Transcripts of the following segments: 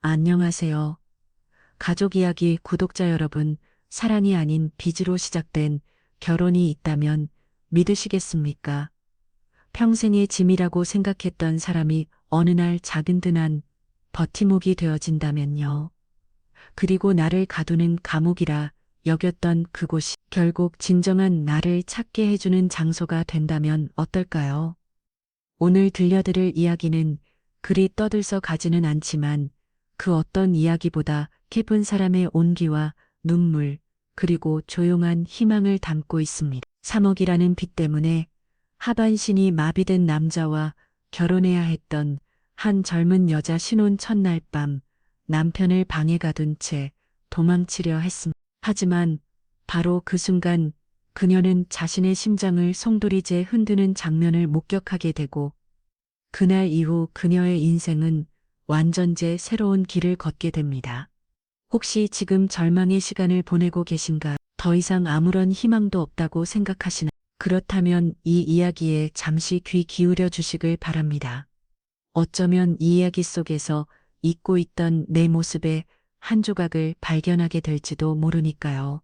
안녕하세요. 가족 이야기 구독자 여러분, 사랑이 아닌 빚으로 시작된 결혼이 있다면 믿으시겠습니까? 평생의 짐이라고 생각했던 사람이 어느 날 작은 듯한 버팀목이 되어진다면요. 그리고 나를 가두는 감옥이라 여겼던 그곳이 결국 진정한 나를 찾게 해주는 장소가 된다면 어떨까요? 오늘 들려드릴 이야기는 그리 떠들썩 가지는 않지만 그 어떤 이야기보다 깊은 사람의 온기와 눈물, 그리고 조용한 희망을 담고 있습니다. 3억이라는 빚 때문에 하반신이 마비된 남자와 결혼해야 했던 한 젊은 여자 신혼 첫날 밤 남편을 방에 가둔 채 도망치려 했습니다. 하지만 바로 그 순간 그녀는 자신의 심장을 송두리째 흔드는 장면을 목격하게 되고 그날 이후 그녀의 인생은 완전제 새로운 길을 걷게 됩니다. 혹시 지금 절망의 시간을 보내고 계신가? 더 이상 아무런 희망도 없다고 생각하시나? 그렇다면 이 이야기에 잠시 귀 기울여 주시길 바랍니다. 어쩌면 이 이야기 속에서 잊고 있던 내 모습의 한 조각을 발견하게 될지도 모르니까요.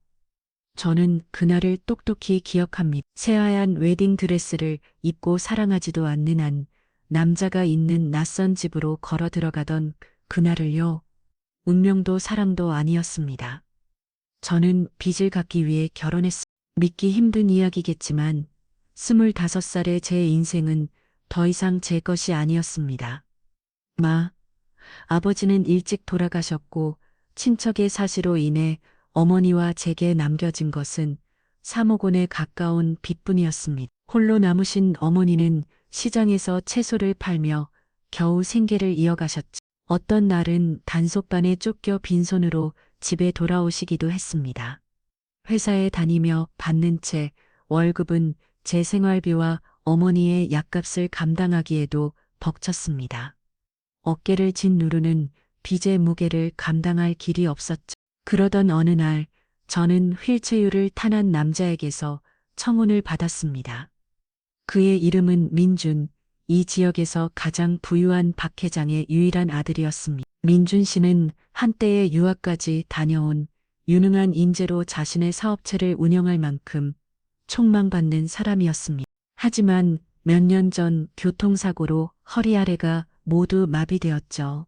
저는 그날을 똑똑히 기억합니다. 새하얀 웨딩 드레스를 입고 사랑하지도 않는 한 남자가 있는 낯선 집으로 걸어 들어가던 그날을요. 운명도 사랑도 아니었습니다. 저는 빚을 갚기 위해 결혼했습니다. 믿기 힘든 이야기겠지만 25살의 제 인생은 더 이상 제 것이 아니었습니다. 아버지는 일찍 돌아가셨고 친척의 사시로 인해 어머니와 제게 남겨진 것은 3억 원에 가까운 빚뿐이었습니다. 홀로 남으신 어머니는 시장에서 채소를 팔며 겨우 생계를 이어가셨죠. 어떤 날은 단속반에 쫓겨 빈손으로 집에 돌아오시기도 했습니다. 회사에 다니며 받는 채 월급은 제 생활비와 어머니의 약값을 감당하기에도 벅찼습니다. 어깨를 짓누르는 빚의 무게를 감당할 길이 없었죠. 그러던 어느 날 저는 휠체어를 탄 남자에게서 청혼을 받았습니다. 그의 이름은 민준, 이 지역에서 가장 부유한 박 회장의 유일한 아들이었습니다. 민준 씨는 한때의 유학까지 다녀온 유능한 인재로 자신의 사업체를 운영할 만큼 촉망받는 사람이었습니다. 하지만 몇 년 전 교통사고로 허리 아래가 모두 마비되었죠.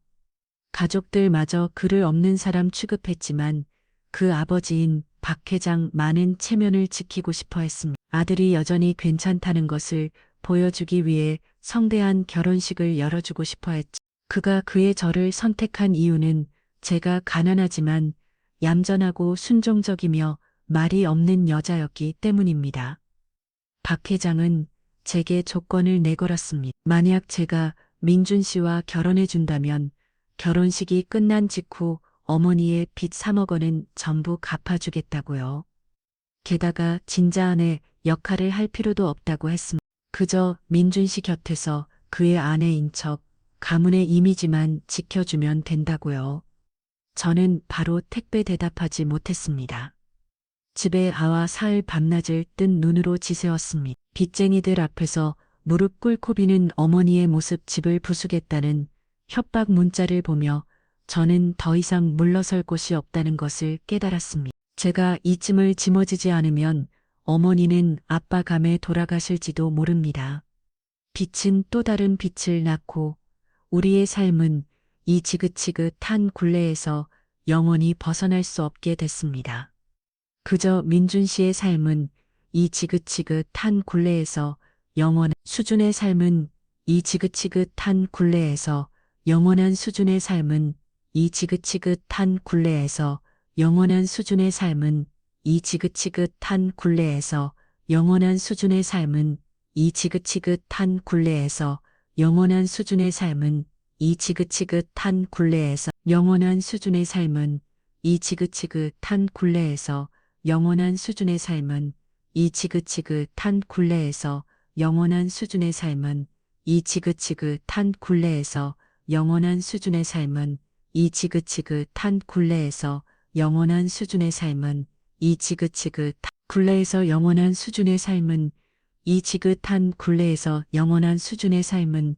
가족들마저 그를 없는 사람 취급했지만 그 아버지인 박 회장 많은 체면을 지키고 싶어 했습니다. 아들이 여전히 괜찮다는 것을 보여주기 위해 성대한 결혼식을 열어주고 싶어 했죠. 그가 그의 저를 선택한 이유는 제가 가난하지만 얌전하고 순종적이며 말이 없는 여자였기 때문입니다. 박 회장은 제게 조건을 내걸었습니다. 만약 제가 민준 씨와 결혼해 준다면 결혼식이 끝난 직후 어머니의 빚 3억 원은 전부 갚아주겠다고요. 게다가 진자 아내 역할을 할 필요도 없다고 했습니다. 그저 민준 씨 곁에서 그의 아내인 척 가문의 이미지만 지켜주면 된다고요. 저는 바로 택배 대답하지 못했습니다. 집에 아와 사흘 밤낮을 뜬 눈으로 지새웠습니다. 빚쟁이들 앞에서 무릎 꿇고 비는 어머니의 모습 집을 부수겠다는 협박 문자를 보며 저는 더 이상 물러설 곳이 없다는 것을 깨달았습니다. 제가 이쯤을 짊어지지 않으면 어머니는 아빠 감에 돌아가실지도 모릅니다. 빛은 또 다른 빛을 낳고 우리의 삶은 이 지긋지긋한 굴레에서 영원히 벗어날 수 없게 됐습니다. 그저 민준 씨의 삶은 이 지긋지긋한 굴레에서 영원한 수준의 삶은 이 지긋지긋한 굴레에서 영원한 수준의 삶은 이 지긋지긋한 굴레에서 영원한 수준의 삶은 이 지긋지긋한 굴레에서 영원한 수준의 삶은 이 지긋지긋한 굴레에서 영원한 수준의 삶은 이 지긋지긋한 굴레에서 영원한 수준의 삶은 이 지긋지긋한 굴레에서 영원한 수준의 삶은 이 지긋지긋한 굴레에서 영원한 수준의 삶은 이 지긋지긋한 굴레에서 영원한 수준의 삶은 이 지긋지긋한 굴레에서 영원한 수준의 삶은 이 지긋지긋한 굴레에서 영원한 수준의 삶은 이 지긋한 굴레에서 영원한 수준의 삶은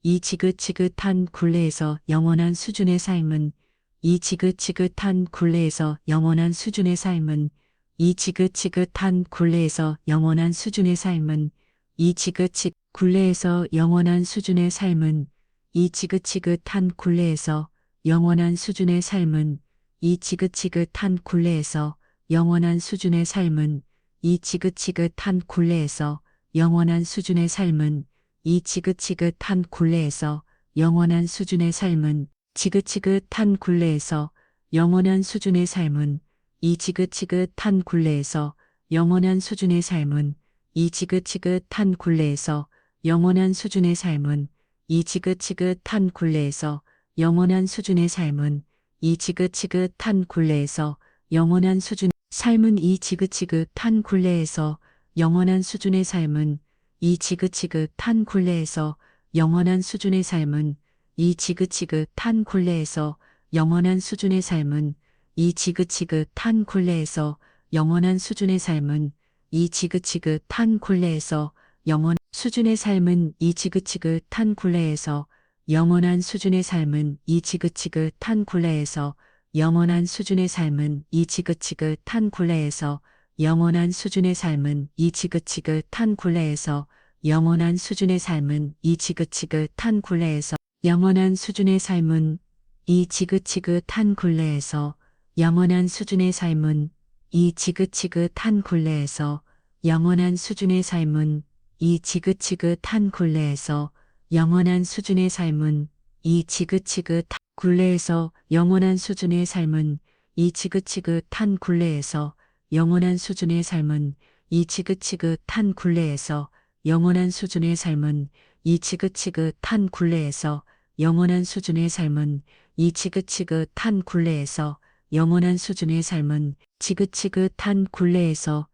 이 지긋지긋한 굴레에서 영원한 수준의 삶은 이 지긋지긋한 굴레에서 영원한 수준의 삶은 이 지긋지긋한 굴레에서 영원한 수준의 삶은 이 지긋지 굴레에서 영원한 수준의 삶은 이 지긋지긋한 굴레에서 영원한 수준의 삶은 이 지긋지긋한 굴레에서 영원한 수준의 삶은 이 지긋지긋한 굴레에서 영원한 수준의 삶은 이 지긋지긋한 굴레에서 영원한 수준의 삶은 지긋지긋한 굴레에서 영원한 수준의 삶은 이 지긋지긋한 굴레에서 영원한 수준의 삶은 이 지긋지긋한 굴레에서 영원한 수준의 삶은 이 지긋지긋한 굴레에서 영원한 수준의 삶은 이 지긋지긋한 굴레에서 영원한 수준의 삶은 이 지긋지긋한 굴레에서 영원한 수준의 삶은 이 지긋지긋한 굴레에서 영원한 수준의 삶은 이 지긋지긋한 굴레에서 영원한 수준의 삶은 이 지긋지긋한 굴레에서 영원한 수준의 삶은 이 지긋지긋한 굴레에서 영원 수준의 삶은 이 지긋지긋한 굴레에서 영원한 수준의 삶은 이 지긋지긋한 굴레에서 영원한 수준의 삶은 이 지긋지긋한 굴레에서 영원한 수준의 삶은 이 지긋지긋한 굴레에서 영원한 수준의 삶은 이 지긋지긋한 굴레에서 영원한 수준의 삶은 이 지긋지긋한 굴레에서 영원한 수준의 삶은 이 지긋지긋한 굴레에서 영원한 수준의 삶은 이 지긋지긋한 굴레에서 영원한 수준의 삶은 이 지긋지긋한 굴레에서 영원한 수준의 삶은 이 지긋지긋한 굴레에서 영원한 수준의 삶은 이 지긋지긋한 굴레에서 영원한 수준의 삶은 이 지긋지긋한 굴레에서 영원한 수준의 삶은 이 지긋지긋한 굴레에서 영원한 수준의 삶은 지긋지긋한 굴레에서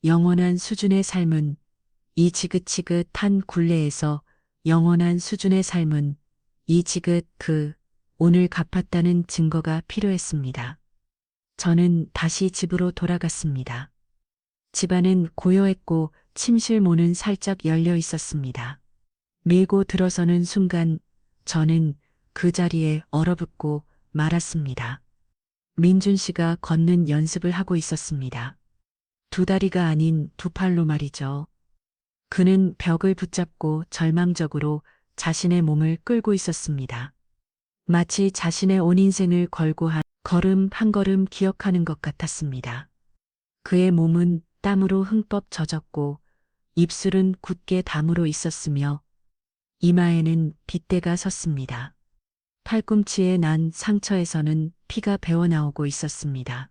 영원한 수준의 삶은 이 지긋지긋한 굴레에서 영원한 수준의 삶은 이 오늘 갚았다는 증거가 필요했습니다. 저는 다시 집으로 돌아갔습니다. 집안은 고요했고 침실 문은 살짝 열려 있었습니다. 밀고 들어서는 순간 저는 그 자리에 얼어붙고 말았습니다. 민준 씨가 걷는 연습을 하고 있었습니다. 두 다리가 아닌 두 팔로 말이죠. 그는 벽을 붙잡고 절망적으로 자신의 몸을 끌고 있었습니다. 마치 자신의 온 인생을 걸고 한 걸음 한 걸음 기억하는 것 같았습니다. 그의 몸은 땀으로 흠뻑 젖었고 입술은 굳게 담으로 있었으며 이마에는 빗대가 섰습니다. 팔꿈치에 난 상처에서는 피가 배어나오고 있었습니다.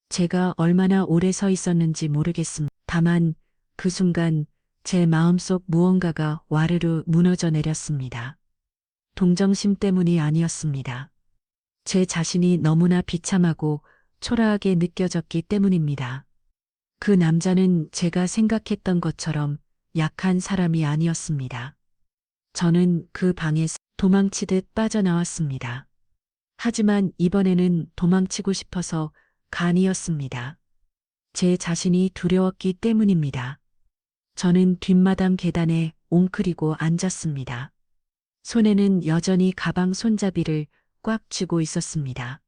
제가 얼마나 오래 서 있었는지 모르겠습니다. 다만 그 순간 제 마음속 무언가가 와르르 무너져 내렸습니다. 동정심 때문이 아니었습니다. 제 자신이 너무나 비참하고 초라하게 느껴졌기 때문입니다. 그 남자는 제가 생각했던 것처럼 약한 사람이 아니었습니다. 저는 그 방에서 도망치듯 빠져나왔습니다. 하지만 이번에는 도망치고 싶어서 간이었습니다. 제 자신이 두려웠기 때문입니다. 저는 뒷마당 계단에 옹크리고 앉았습니다. 손에는 여전히 가방 손잡이를 꽉 쥐고 있었습니다.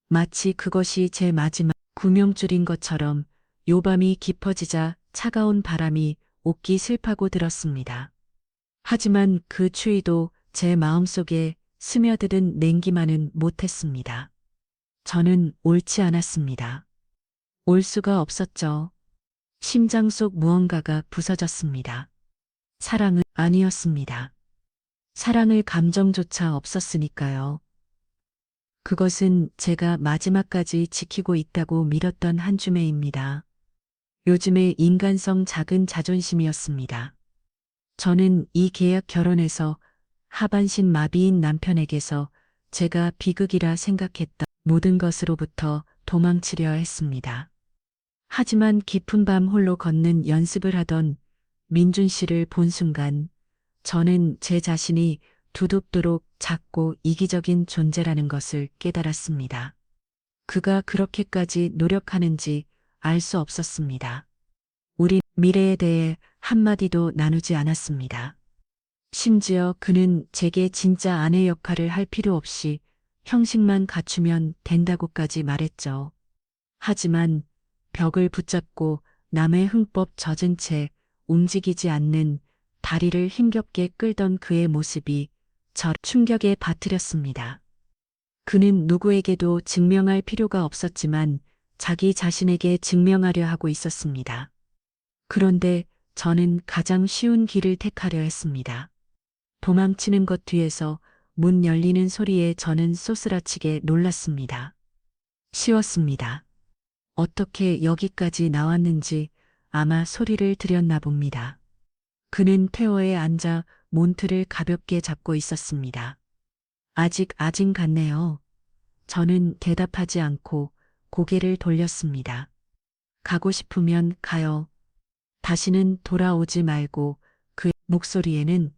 마치 그것이 제 마지막 구명줄인 것처럼 요밤이 깊어지자 차가운 바람이 옷기 슬파고 들었습니다. 하지만 그 추위도 제 마음속에 스며드는 냉기만은 못했습니다. 저는 옳지 않았습니다. 올 수가 없었죠. 심장 속 무언가가 부서졌습니다. 사랑은 아니었습니다. 사랑을 감정조차 없었으니까요. 그것은 제가 마지막까지 지키고 있다고 믿었던 한 줌에입니다. 요즘의 인간성 작은 자존심이었습니다. 저는 이 계약 결혼에서 하반신 마비인 남편에게서 제가 비극이라 생각했던 모든 것으로부터 도망치려 했습니다. 하지만 깊은 밤 홀로 걷는 연습을 하던 민준 씨를 본 순간 저는 제 자신이 두둑도록 작고 이기적인 존재라는 것을 깨달았습니다. 그가 그렇게까지 노력하는지 알 수 없었습니다. 우리 미래에 대해 한마디도 나누지 않았습니다. 심지어 그는 제게 진짜 아내 역할을 할 필요 없이 형식만 갖추면 된다고까지 말했죠. 하지만 벽을 붙잡고 남의 흠법 젖은 채 움직이지 않는 다리를 힘겹게 끌던 그의 모습이 저 충격에 빠뜨렸습니다. 그는 누구에게도 증명할 필요가 없었지만 자기 자신에게 증명하려 하고 있었습니다. 그런데 저는 가장 쉬운 길을 택하려 했습니다. 도망치는 것 뒤에서 문 열리는 소리에 저는 쏘스라치게 놀랐습니다. 쉬웠습니다. 어떻게 여기까지 나왔는지 아마 소리를 들였나 봅니다. 그는 퇴워에 앉아 몬트를 가볍게 잡고 있었습니다. 아직 같네요. 저는 대답하지 않고 고개를 돌렸습니다. 가고 싶으면 가요. 다시는 돌아오지 말고. 그의 목소리에는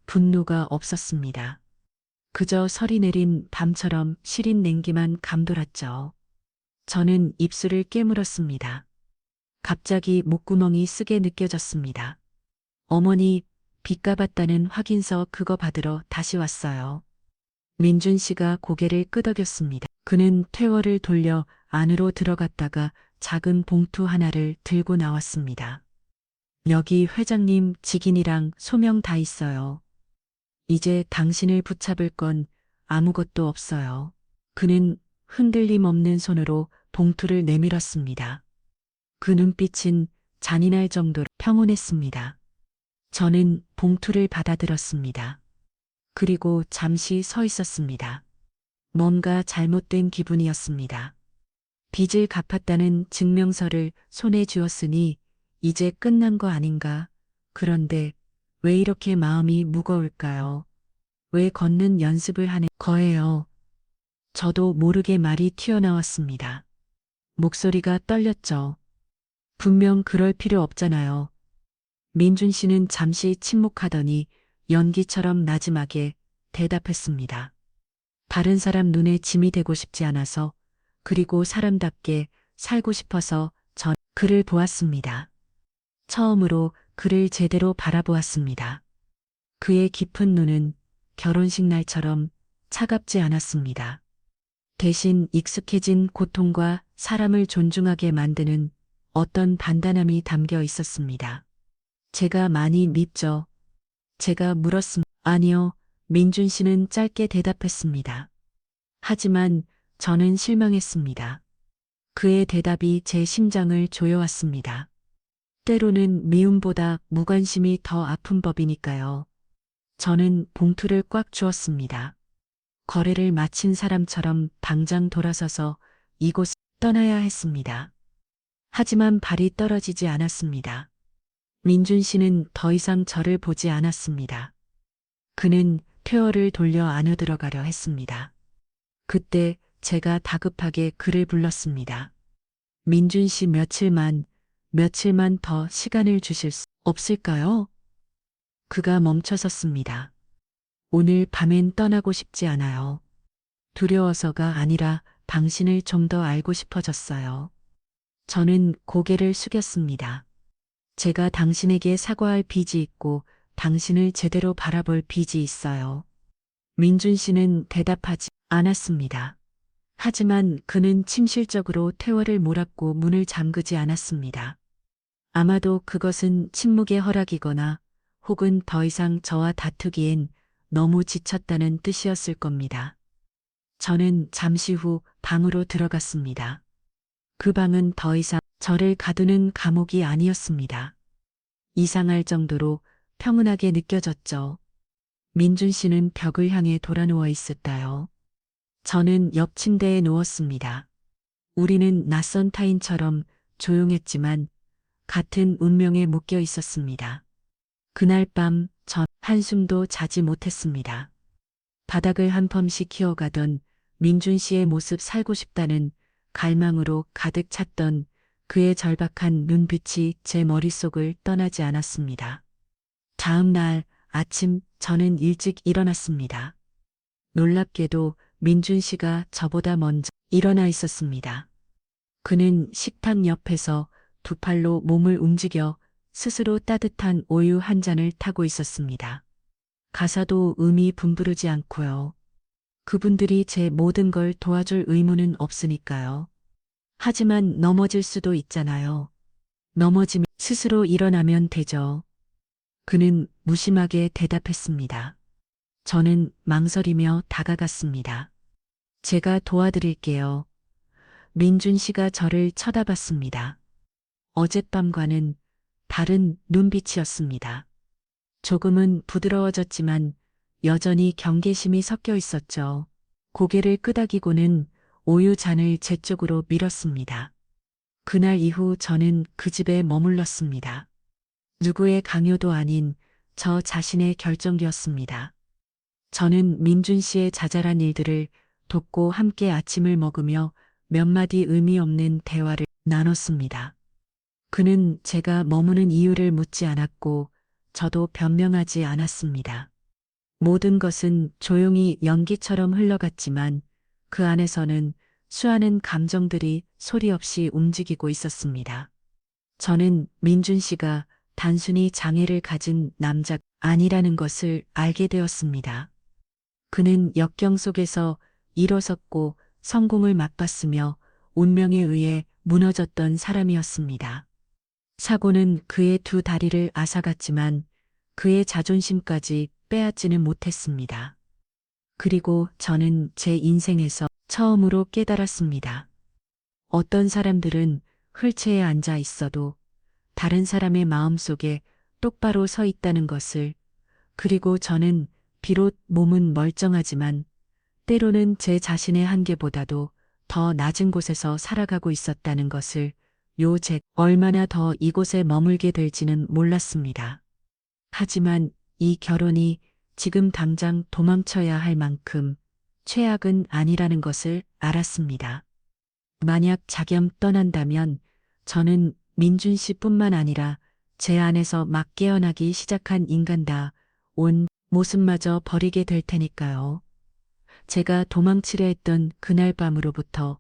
분노가 없었습니다. 그저 서리 내린 밤처럼 시린 냉기만 감돌았죠. 저는 입술을 깨물었습니다. 갑자기 목구멍이 쓰게 느껴졌습니다. 어머니, 빚 갚았다는 확인서 그거 받으러 다시 왔어요. 민준 씨가 고개를 끄덕였습니다. 그는 퇴워를 돌려 안으로 들어갔다가 작은 봉투 하나를 들고 나왔습니다. 여기 회장님 직인이랑 소명 다 있어요. 이제 당신을 붙잡을 건 아무것도 없어요. 그는 흔들림 없는 손으로 봉투를 내밀었습니다. 그 눈빛은 잔인할 정도로 평온했습니다. 저는 봉투를 받아들었습니다. 그리고 잠시 서 있었습니다. 뭔가 잘못된 기분이었습니다. 빚을 갚았다는 증명서를 손에 쥐었으니 이제 끝난 거 아닌가. 그런데 왜 이렇게 마음이 무거울까요? 왜 걷는 연습을 하는 거예요? 저도 모르게 말이 튀어나왔습니다. 목소리가 떨렸죠. 분명 그럴 필요 없잖아요. 민준 씨는 잠시 침묵하더니 연기처럼 나지막에 대답했습니다. 다른 사람 눈에 짐이 되고 싶지 않아서, 그리고 사람답게 살고 싶어서 전 그를 보았습니다. 처음으로 그를 제대로 바라보았습니다. 그의 깊은 눈은 결혼식 날처럼 차갑지 않았습니다. 대신 익숙해진 고통과 사람을 존중하게 만드는 어떤 단단함이 담겨 있었습니다. 제가 많이 밉죠. 제가 물었습니다. 아니요, 민준 씨는 짧게 대답했습니다. 하지만 저는 실망했습니다. 그의 대답이 제 심장을 조여왔습니다. 때로는 미움보다 무관심이 더 아픈 법이니까요. 저는 봉투를 꽉 쥐었습니다. 거래를 마친 사람처럼 당장 돌아서서 이곳을 떠나야 했습니다. 하지만 발이 떨어지지 않았습니다. 민준 씨는 더 이상 저를 보지 않았습니다. 그는 폐허를 돌려 안으로 들어가려 했습니다. 그때 제가 다급하게 그를 불렀습니다. 민준 씨 며칠만 더 시간을 주실 수 없을까요? 그가 멈춰섰습니다. 오늘 밤엔 떠나고 싶지 않아요. 두려워서가 아니라 당신을 좀 더 알고 싶어졌어요. 저는 고개를 숙였습니다. 제가 당신에게 사과할 빚이 있고 당신을 제대로 바라볼 빚이 있어요. 민준 씨는 대답하지 않았습니다. 하지만 그는 침실적으로 퇴워를 몰았고 문을 잠그지 않았습니다. 아마도 그것은 침묵의 허락이거나 혹은 더 이상 저와 다투기엔 너무 지쳤다는 뜻이었을 겁니다. 저는 잠시 후 방으로 들어갔습니다. 그 방은 더 이상 저를 가두는 감옥이 아니었습니다. 이상할 정도로 평온하게 느껴졌죠. 민준 씨는 벽을 향해 돌아누워 있었다요. 저는 옆 침대에 누웠습니다. 우리는 낯선 타인처럼 조용했지만 같은 운명에 묶여 있었습니다. 그날 밤 전 한숨도 자지 못했습니다. 바닥을 한 펌씩 키워가던 민준 씨의 모습 살고 싶다는 갈망으로 가득 찼던 그의 절박한 눈빛이 제 머릿속을 떠나지 않았습니다. 다음 날 아침 저는 일찍 일어났습니다. 놀랍게도 민준 씨가 저보다 먼저 일어나 있었습니다. 그는 식탁 옆에서 두 팔로 몸을 움직여 스스로 따뜻한 우유 한 잔을 타고 있었습니다. 가사도 음이 분부르지 않고요. 그분들이 제 모든 걸 도와줄 의무는 없으니까요. 하지만 넘어질 수도 있잖아요. 넘어지면 스스로 일어나면 되죠. 그는 무심하게 대답했습니다. 저는 망설이며 다가갔습니다. 제가 도와드릴게요. 민준 씨가 저를 쳐다봤습니다. 어젯밤과는 다른 눈빛이었습니다. 조금은 부드러워졌지만 여전히 경계심이 섞여 있었죠. 고개를 끄덕이고는 우유 잔을 제 쪽으로 밀었습니다. 그날 이후 저는 그 집에 머물렀습니다. 누구의 강요도 아닌 저 자신의 결정이었습니다. 저는 민준 씨의 자잘한 일들을 돕고 함께 아침을 먹으며 몇 마디 의미 없는 대화를 나눴습니다. 그는 제가 머무는 이유를 묻지 않았고 저도 변명하지 않았습니다. 모든 것은 조용히 연기처럼 흘러갔지만 그 안에서는 수많은 감정들이 소리 없이 움직이고 있었습니다. 저는 민준 씨가 단순히 장애를 가진 남자가 아니라는 것을 알게 되었습니다. 그는 역경 속에서 일어섰고 성공을 맛봤으며 운명에 의해 무너졌던 사람이었습니다. 사고는 그의 두 다리를 앗아갔지만 그의 자존심까지 빼앗지는 못했습니다. 그리고 저는 제 인생에서 처음으로 깨달았습니다. 어떤 사람들은 휠체어에 앉아 있어도 다른 사람의 마음 속에 똑바로 서 있다는 것을, 그리고 저는 비록 몸은 멀쩡하지만 때로는 제 자신의 한계보다도 더 낮은 곳에서 살아가고 있었다는 것을 얼마나 더 이곳에 머물게 될지는 몰랐습니다. 하지만 이 결혼이 지금 당장 도망쳐야 할 만큼 최악은 아니라는 것을 알았습니다. 만약 자겸 떠난다면 저는 민준 씨뿐만 아니라 제 안에서 막 깨어나기 시작한 인간다 온 모습마저 버리게 될 테니까요. 제가 도망치려 했던 그날 밤으로부터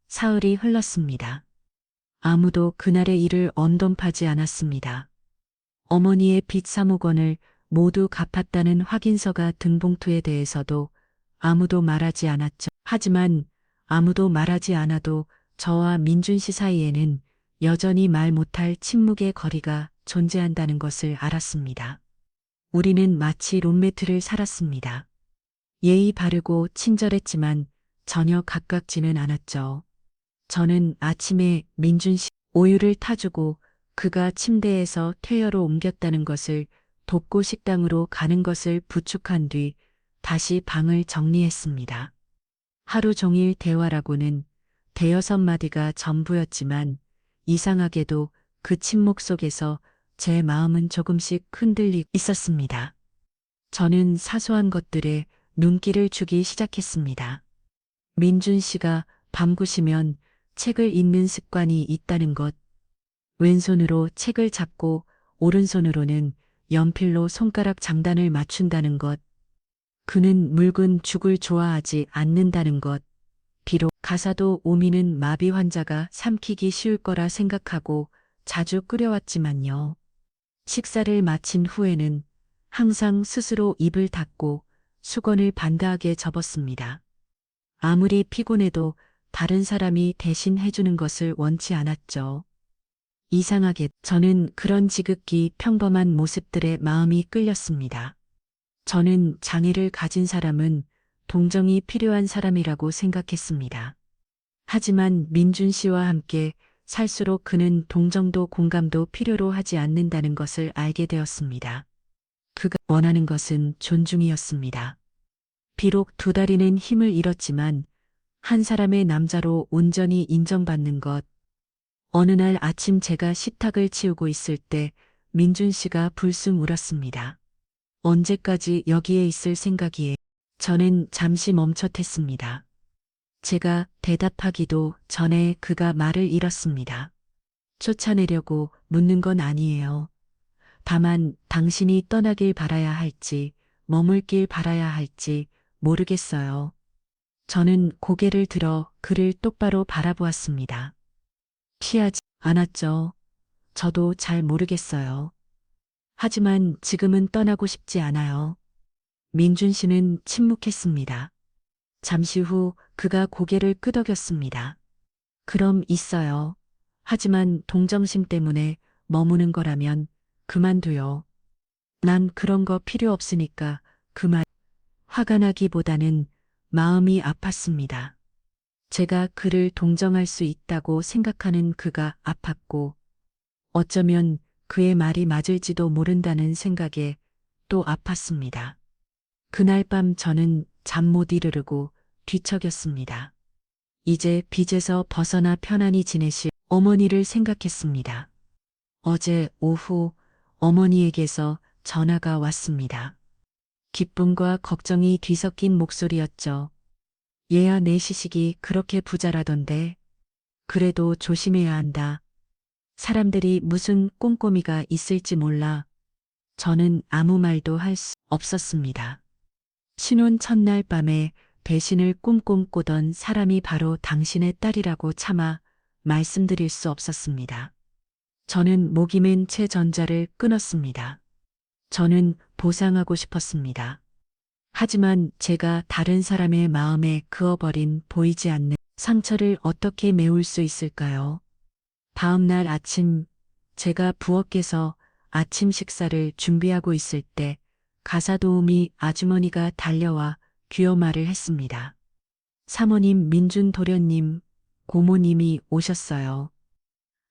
사흘이 흘렀습니다. 아무도 그날의 일을 언dom파지 않았습니다. 어머니의 빚 3억 원을 모두 갚았다는 확인서가 든 봉투에 대해서도 아무도 말하지 않았죠. 하지만 아무도 말하지 않아도 저와 민준 씨 사이에는 여전히 말 못할 침묵의 거리가 존재한다는 것을 알았습니다. 우리는 마치 룸메트를 살았습니다. 예의 바르고 친절했지만 전혀 가깝지는 않았죠. 저는 아침에 민준 씨 우유를 타주고 그가 침대에서 퇴열로 옮겼다는 것을 돕고 식당으로 가는 것을 부축한 뒤 다시 방을 정리했습니다. 하루 종일 대화라고는 대여섯 마디가 전부였지만 이상하게도 그 침묵 속에서 제 마음은 조금씩 흔들리고 있었습니다. 저는 사소한 것들에 눈길을 주기 시작했습니다. 민준 씨가 밤구시면 책을 읽는 습관이 있다는 것, 왼손으로 책을 잡고 오른손으로는 연필로 손가락 장단을 맞춘다는 것, 그는 묽은 죽을 좋아하지 않는다는 것, 비록 가사도 오미는 마비 환자가 삼키기 쉬울 거라 생각하고 자주 끓여왔지만요. 식사를 마친 후에는 항상 스스로 입을 닫고 수건을 반드하게 접었습니다. 아무리 피곤해도 다른 사람이 대신 해주는 것을 원치 않았죠. 이상하게 저는 그런 지극히 평범한 모습들의 마음이 끌렸습니다. 저는 장애를 가진 사람은 동정이 필요한 사람이라고 생각했습니다. 하지만 민준 씨와 함께 살수록 그는 동정도 공감도 필요로 하지 않는다는 것을 알게 되었습니다. 그가 원하는 것은 존중이었습니다. 비록 두 다리는 힘을 잃었지만 한 사람의 남자로 온전히 인정받는 것. 어느 날 아침 제가 식탁을 치우고 있을 때 민준 씨가 불쑥 울었습니다. 언제까지 여기에 있을 생각이에요? 저는 잠시 멈칫했습니다. 제가 대답하기도 전에 그가 말을 잃었습니다. 쫓아내려고 묻는 건 아니에요. 다만 당신이 떠나길 바라야 할지 머물길 바라야 할지 모르겠어요. 저는 고개를 들어 그를 똑바로 바라보았습니다. 피하지 않았죠. 저도 잘 모르겠어요. 하지만 지금은 떠나고 싶지 않아요. 민준 씨는 침묵했습니다. 잠시 후 그가 고개를 끄덕였습니다. 그럼 있어요. 하지만 동정심 때문에 머무는 거라면 그만둬요. 난 그런 거 필요 없으니까 그만. 화가 나기보다는 마음이 아팠습니다. 제가 그를 동정할 수 있다고 생각하는 그가 아팠고 어쩌면 그의 말이 맞을지도 모른다는 생각에 또 아팠습니다. 그날 밤 저는 잠 못 이르르고 뒤척였습니다. 이제 빚에서 벗어나 편안히 지내실 어머니를 생각했습니다. 어제 오후 어머니에게서 전화가 왔습니다. 기쁨과 걱정이 뒤섞인 목소리였죠. 얘야 내 시식이 그렇게 부자라던데. 그래도 조심해야 한다. 사람들이 무슨 꼼꼼이가 있을지 몰라. 저는 아무 말도 할 수 없었습니다. 신혼 첫날 밤에 배신을 꿈꿈 꾸던 사람이 바로 당신의 딸이라고 차마 말씀드릴 수 없었습니다. 저는 목이 맨 채 전자를 끊었습니다. 저는 보상하고 싶었습니다. 하지만 제가 다른 사람의 마음에 그어버린 보이지 않는 상처를 어떻게 메울 수 있을까요? 다음 날 아침 제가 부엌에서 아침 식사를 준비하고 있을 때 가사도우미 아주머니가 달려와 귀여 말을 했습니다. 사모님 민준 도련님, 고모님이 오셨어요.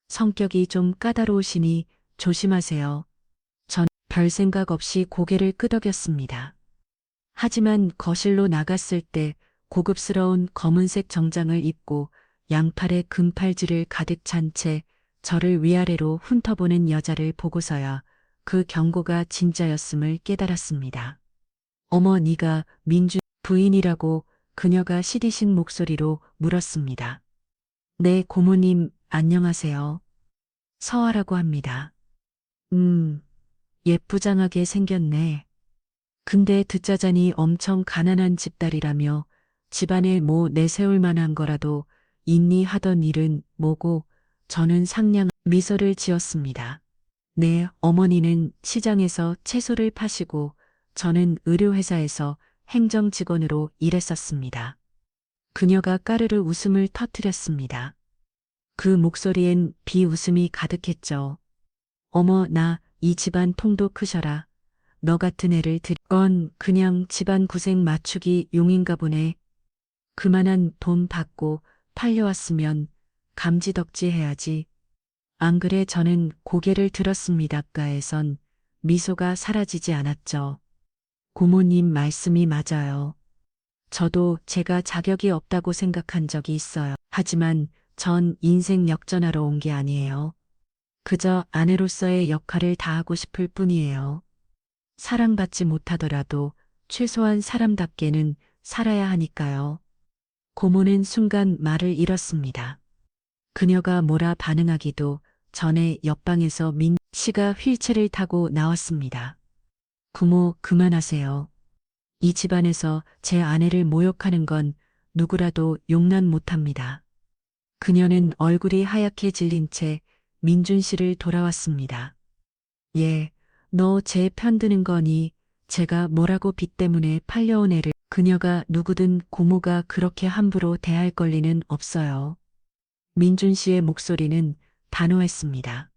성격이 좀 까다로우시니 조심하세요. 전 별 생각 없이 고개를 끄덕였습니다. 하지만 거실로 나갔을 때 고급스러운 검은색 정장을 입고 양팔에 금팔찌를 가득 찬 채 저를 위아래로 훑어보는 여자를 보고서야 그 경고가 진짜였음을 깨달았습니다. 어머, 네가 민준 부인이라고 그녀가 시디신 목소리로 물었습니다. 네, 고모님, 안녕하세요. 서아라고 합니다. 예쁘장하게 생겼네. 근데 듣자자니 엄청 가난한 집딸이라며 집안에 뭐 내세울 만한 거라도 있니 하던 일은 뭐고 저는 상냥 미소를 지었습니다. 네, 어머니는 시장에서 채소를 파시고 저는 의료회사에서 행정직원으로 일했었습니다. 그녀가 까르르 웃음을 터뜨렸습니다. 그 목소리엔 비웃음이 가득했죠. 어머, 나 이 집안 통도 크셔라. 너 같은 애를 들건 그냥 집안 구색 맞추기 용인가 보네. 그만한 돈 받고 팔려왔으면 감지덕지 해야지. 안 그래 저는 고개를 들었습니다. 가에선 미소가 사라지지 않았죠. 고모님 말씀이 맞아요. 저도 제가 자격이 없다고 생각한 적이 있어요. 하지만 전 인생 역전하러 온 게 아니에요. 그저 아내로서의 역할을 다하고 싶을 뿐이에요. 사랑받지 못하더라도 최소한 사람답게는 살아야 하니까요. 고모는 순간 말을 잃었습니다. 그녀가 뭐라 반응하기도 전에 옆방에서 민 씨가 휠체어를 타고 나왔습니다. 부모 그만하세요. 이 집안에서 제 아내를 모욕하는 건 누구라도 용납 못합니다. 그녀는 얼굴이 하얗게 질린 채 민준 씨를 돌아왔습니다. 예, 너 제 편드는 거니 제가 뭐라고 빚 때문에 팔려온 애를 그녀가 누구든 고모가 그렇게 함부로 대할 권리는 없어요. 민준 씨의 목소리는 단호했습니다.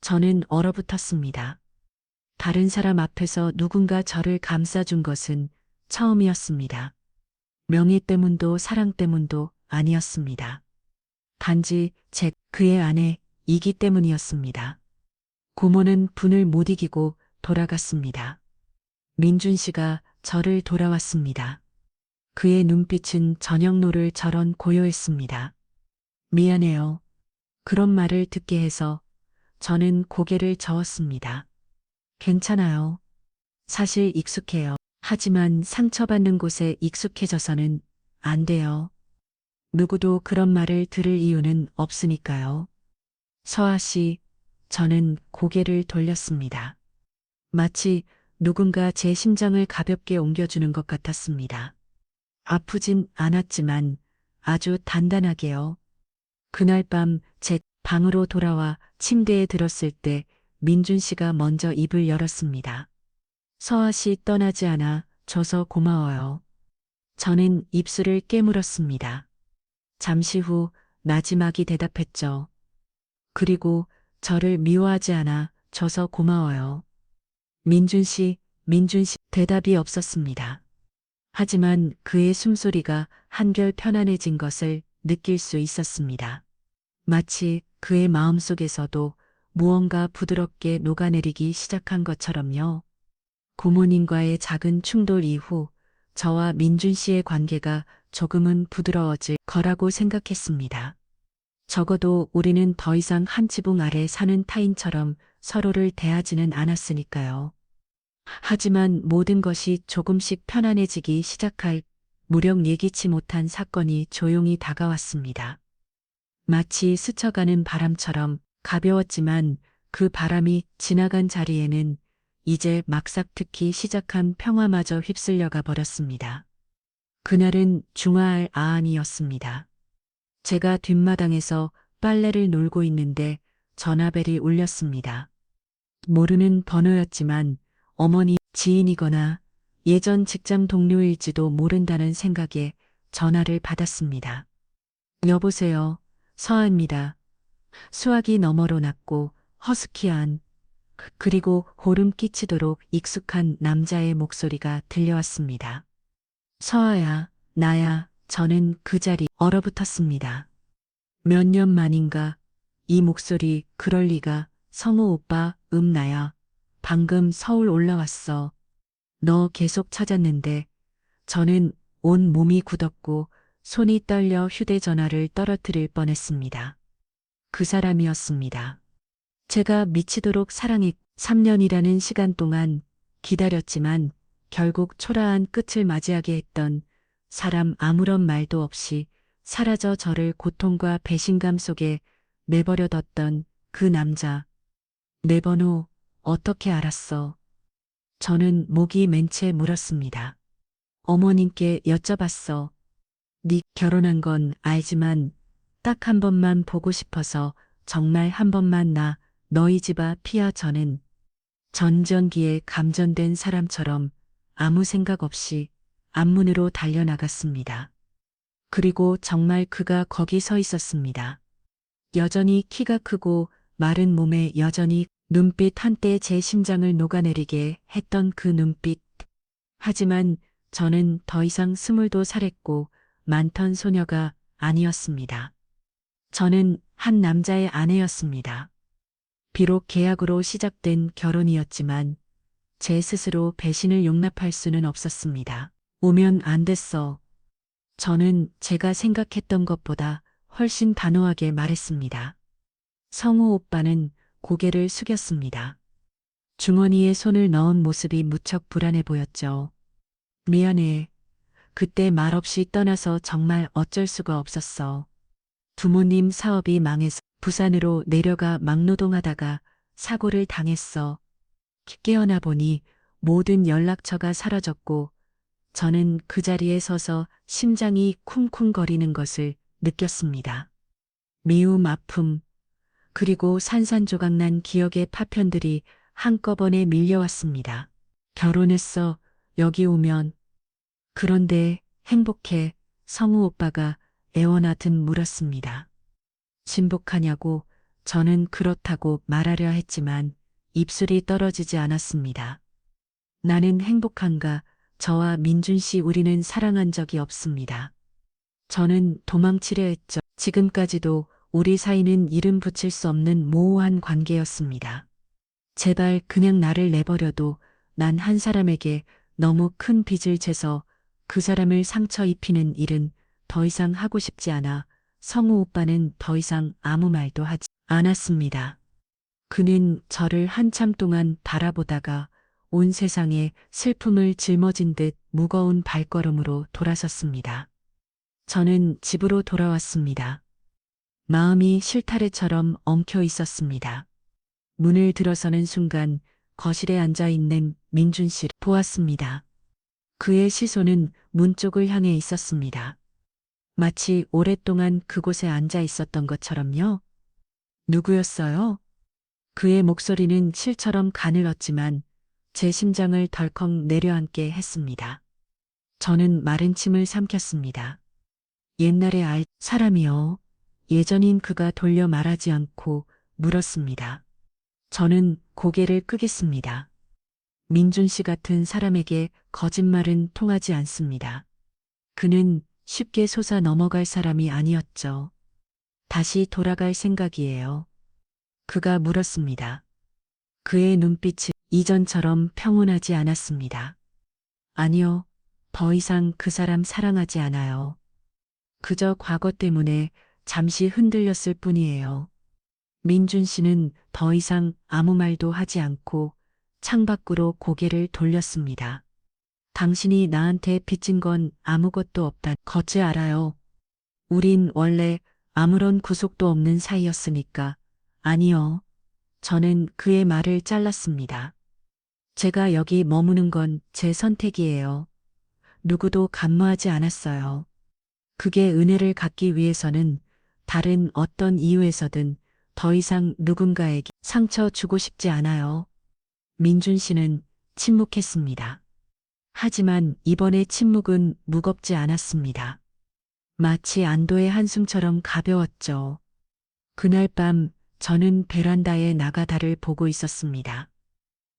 저는 얼어붙었습니다. 다른 사람 앞에서 누군가 저를 감싸준 것은 처음이었습니다. 명예 때문도 사랑 때문도 아니었습니다. 단지 그의 아내이기 때문이었습니다. 고모는 분을 못 이기고 돌아갔습니다. 민준 씨가 저를 돌아왔습니다. 그의 눈빛은 저녁노을처럼 고요했습니다. 미안해요. 그런 말을 듣게 해서 저는 고개를 저었습니다. 괜찮아요. 사실 익숙해요. 하지만 상처받는 곳에 익숙해져서는 안 돼요. 누구도 그런 말을 들을 이유는 없으니까요. 서아 씨, 저는 고개를 돌렸습니다. 마치 누군가 제 심장을 가볍게 옮겨주는 것 같았습니다. 아프진 않았지만 아주 단단하게요. 그날 밤 제 방으로 돌아와 침대에 들었을 때 민준 씨가 먼저 입을 열었습니다. 서아 씨 떠나지 않아 줘서 고마워요. 저는 입술을 깨물었습니다. 잠시 후 나지막이 대답했죠. 그리고 저를 미워하지 않아 줘서 고마워요. 민준 씨 대답이 없었습니다. 하지만 그의 숨소리가 한결 편안해진 것을 느낄 수 있었습니다. 마치 그의 마음속에서도 무언가 부드럽게 녹아내리기 시작한 것처럼요. 부모님과의 작은 충돌 이후 저와 민준 씨의 관계가 조금은 부드러워질 거라고 생각했습니다. 적어도 우리는 더 이상 한 지붕 아래 사는 타인처럼 서로를 대하지는 않았으니까요. 하지만 모든 것이 조금씩 편안해지기 시작할 무력 예기치 못한 사건이 조용히 다가왔습니다. 마치 스쳐가는 바람처럼 가벼웠지만 그 바람이 지나간 자리에는 이제 막삭특히 시작한 평화마저 휩쓸려가 버렸습니다. 그날은 중화할 아안이었습니다. 제가 뒷마당에서 빨래를 놀고 있는데 전화벨이 울렸습니다. 모르는 번호였지만 어머니 지인이거나 예전 직장 동료일지도 모른다는 생각에 전화를 받았습니다. 여보세요. 서아입니다. 수화기 너머로 낮고 허스키한 그리고 고름 끼치도록 익숙한 남자의 목소리가 들려왔습니다. 서아야, 나야. 저는 그 자리 얼어붙었습니다. 몇 년 만인가 이 목소리 그럴 리가. 성우 오빠, 나야. 방금 서울 올라왔어. 너 계속 찾았는데 저는 온 몸이 굳었고 손이 떨려 휴대전화를 떨어뜨릴 뻔했습니다. 그 사람이었습니다. 제가 미치도록 사랑했 3년이라는 시간 동안 기다렸지만 결국 초라한 끝을 맞이하게 했던 사람 아무런 말도 없이 사라져 저를 고통과 배신감 속에 내버려뒀던 그 남자. 내 번호 어떻게 알았어? 저는 목이 맨 채 물었습니다. 어머님께 여쭤봤어. 네 결혼한 건 알지만 딱 한 번만 보고 싶어서 정말 한 번만 나 너희 집 앞이야. 저는 전전기에 감전된 사람처럼 아무 생각 없이 앞문으로 달려나갔습니다. 그리고 정말 그가 거기 서 있었습니다. 여전히 키가 크고 마른 몸에 여전히 눈빛 한때 제 심장을 녹아내리게 했던 그 눈빛. 하지만 저는 더 이상 스물도 살했고 많던 소녀가 아니었습니다. 저는 한 남자의 아내였습니다. 비록 계약으로 시작된 결혼이었지만 제 스스로 배신을 용납할 수는 없었습니다. 오면 안 됐어. 저는 제가 생각했던 것보다 훨씬 단호하게 말했습니다. 성우 오빠는 고개를 숙였습니다. 주머니에 손을 넣은 모습이 무척 불안해 보였죠. 미안해. 그때 말없이 떠나서 정말 어쩔 수가 없었어. 부모님 사업이 망해서 부산으로 내려가 막노동하다가 사고를 당했어. 깨어나 보니 모든 연락처가 사라졌고 저는 그 자리에 서서 심장이 쿵쿵거리는 것을 느꼈습니다. 미움, 아픔, 그리고 산산조각난 기억의 파편들이 한꺼번에 밀려왔습니다. 결혼했어. 여기 오면. 그런데 행복해. 성우 오빠가 애원하듯 물었습니다. 진복하냐고 저는 그렇다고 말하려 했지만 입술이 떨어지지 않았습니다. 나는 행복한가? 저와 민준 씨 우리는 사랑한 적이 없습니다. 저는 도망치려 했죠. 지금까지도 우리 사이는 이름 붙일 수 없는 모호한 관계였습니다. 제발 그냥 나를 내버려도 난 한 사람에게 너무 큰 빚을 져서 그 사람을 상처 입히는 일은 더 이상 하고 싶지 않아. 성우 오빠는 더 이상 아무 말도 하지 않았습니다. 그는 저를 한참 동안 바라보다가 온 세상에 슬픔을 짊어진 듯 무거운 발걸음으로 돌아섰습니다. 저는 집으로 돌아왔습니다. 마음이 실타래처럼 엉켜 있었습니다. 문을 들어서는 순간 거실에 앉아 있는 민준 씨를 보았습니다. 그의 시선은 문 쪽을 향해 있었습니다. 마치 오랫동안 그곳에 앉아 있었던 것처럼요. 누구였어요? 그의 목소리는 실처럼 가늘었지만 제 심장을 덜컥 내려앉게 했습니다. 저는 마른 침을 삼켰습니다. 옛날의 사람이요. 예전인 그가 돌려 말하지 않고 물었습니다. 저는 고개를 끄겠습니다. 민준 씨 같은 사람에게 거짓말은 통하지 않습니다. 그는 쉽게 솟아 넘어갈 사람이 아니었죠. 다시 돌아갈 생각이에요. 그가 물었습니다. 그의 눈빛이 이전처럼 평온하지 않았습니다. 아니요. 더 이상 그 사람 사랑하지 않아요. 그저 과거 때문에 잠시 흔들렸을 뿐이에요. 민준 씨는 더 이상 아무 말도 하지 않고 창밖으로 고개를 돌렸습니다. 당신이 나한테 빚진 건 아무것도 없다. 거지 알아요. 우린 원래 아무런 구속도 없는 사이였으니까. 아니요. 저는 그의 말을 잘랐습니다. 제가 여기 머무는 건 제 선택이에요. 누구도 간무하지 않았어요. 그게 은혜를 갚기 위해서는 다른 어떤 이유에서든 더 이상 누군가에게 상처 주고 싶지 않아요. 민준 씨는 침묵했습니다. 하지만 이번의 침묵은 무겁지 않았습니다. 마치 안도의 한숨처럼 가벼웠죠. 그날 밤 저는 베란다에 나가 달을 보고 있었습니다.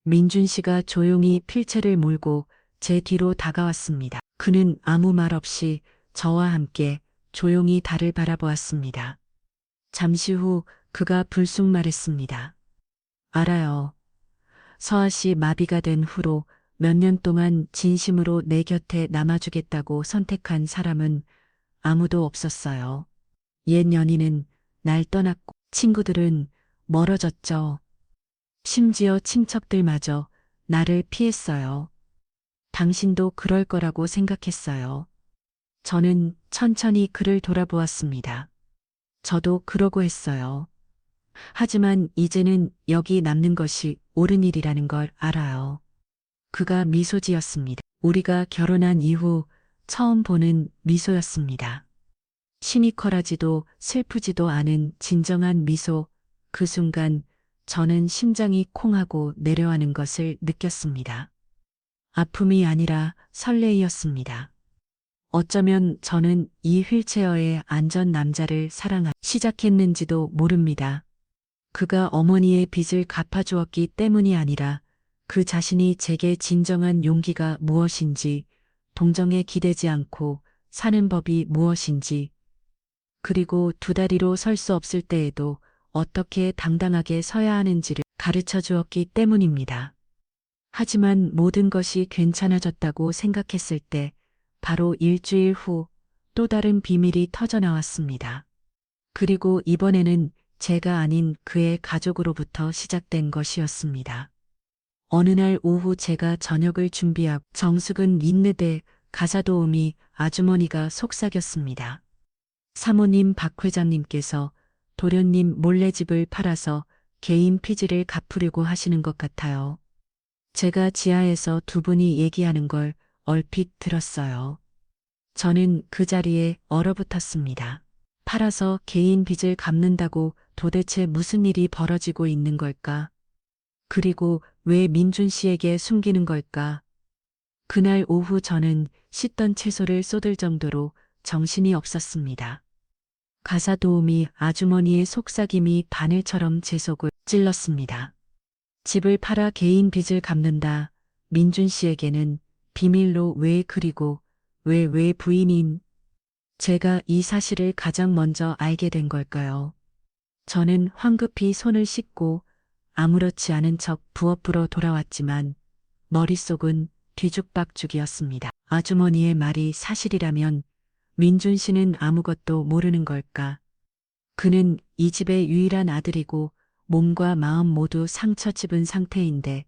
민준 씨가 조용히 필체를 몰고 제 뒤로 다가왔습니다. 그는 아무 말 없이 저와 함께 조용히 달을 바라보았습니다. 잠시 후 그가 불쑥 말했습니다. 알아요. 서아 씨 마비가 된 후로 몇 년 동안 진심으로 내 곁에 남아주겠다고 선택한 사람은 아무도 없었어요. 옛 연인은 날 떠났고 친구들은 멀어졌죠. 심지어 친척들마저 나를 피했어요. 당신도 그럴 거라고 생각했어요. 저는 천천히 그를 돌아보았습니다. 저도 그러고 했어요. 하지만 이제는 여기 남는 것이 옳은 일이라는 걸 알아요. 그가 미소 지었습니다. 우리가 결혼한 이후 처음 보는 미소였습니다. 시니컬하지도 슬프지도 않은 진정한 미소. 그 순간 저는 심장이 콩하고 내려가는 것을 느꼈습니다. 아픔이 아니라 설레이었습니다. 어쩌면 저는 이 휠체어에 앉은 남자를 사랑하기 시작했는지도 모릅니다. 그가 어머니의 빚을 갚아주었기 때문이 아니라 그 자신이 제게 진정한 용기가 무엇인지, 동정에 기대지 않고 사는 법이 무엇인지, 그리고 두 다리로 설 수 없을 때에도 어떻게 당당하게 서야 하는지를 가르쳐 주었기 때문입니다. 하지만 모든 것이 괜찮아졌다고 생각했을 때 바로 일주일 후 또 다른 비밀이 터져나왔습니다. 그리고 이번에는 제가 아닌 그의 가족으로부터 시작된 것이었습니다. 어느 날 오후 제가 저녁을 준비하고 정숙은 있는데 가사도우미 아주머니가 속삭였습니다. 사모님 박 회장님께서 도련님 몰래 집을 팔아서 개인 피지를 갚으려고 하시는 것 같아요. 제가 지하에서 두 분이 얘기하는 걸 얼핏 들었어요. 저는 그 자리에 얼어붙었습니다. 팔아서 개인 빚을 갚는다고 도대체 무슨 일이 벌어지고 있는 걸까? 그리고 왜 민준 씨에게 숨기는 걸까? 그날 오후 저는 씻던 채소를 쏟을 정도로 정신이 없었습니다. 가사도우미 아주머니의 속삭임이 바늘처럼 제 속을 찔렀습니다. 집을 팔아 개인 빚을 갚는다. 민준 씨에게는 비밀로 왜 그리고 왜 부인인 제가 이 사실을 가장 먼저 알게 된 걸까요? 저는 황급히 손을 씻고 아무렇지 않은 척 부엌으로 돌아왔지만 머릿속은 뒤죽박죽이었습니다. 아주머니의 말이 사실이라면 민준 씨는 아무것도 모르는 걸까? 그는 이 집의 유일한 아들이고 몸과 마음 모두 상처 입은 상태인데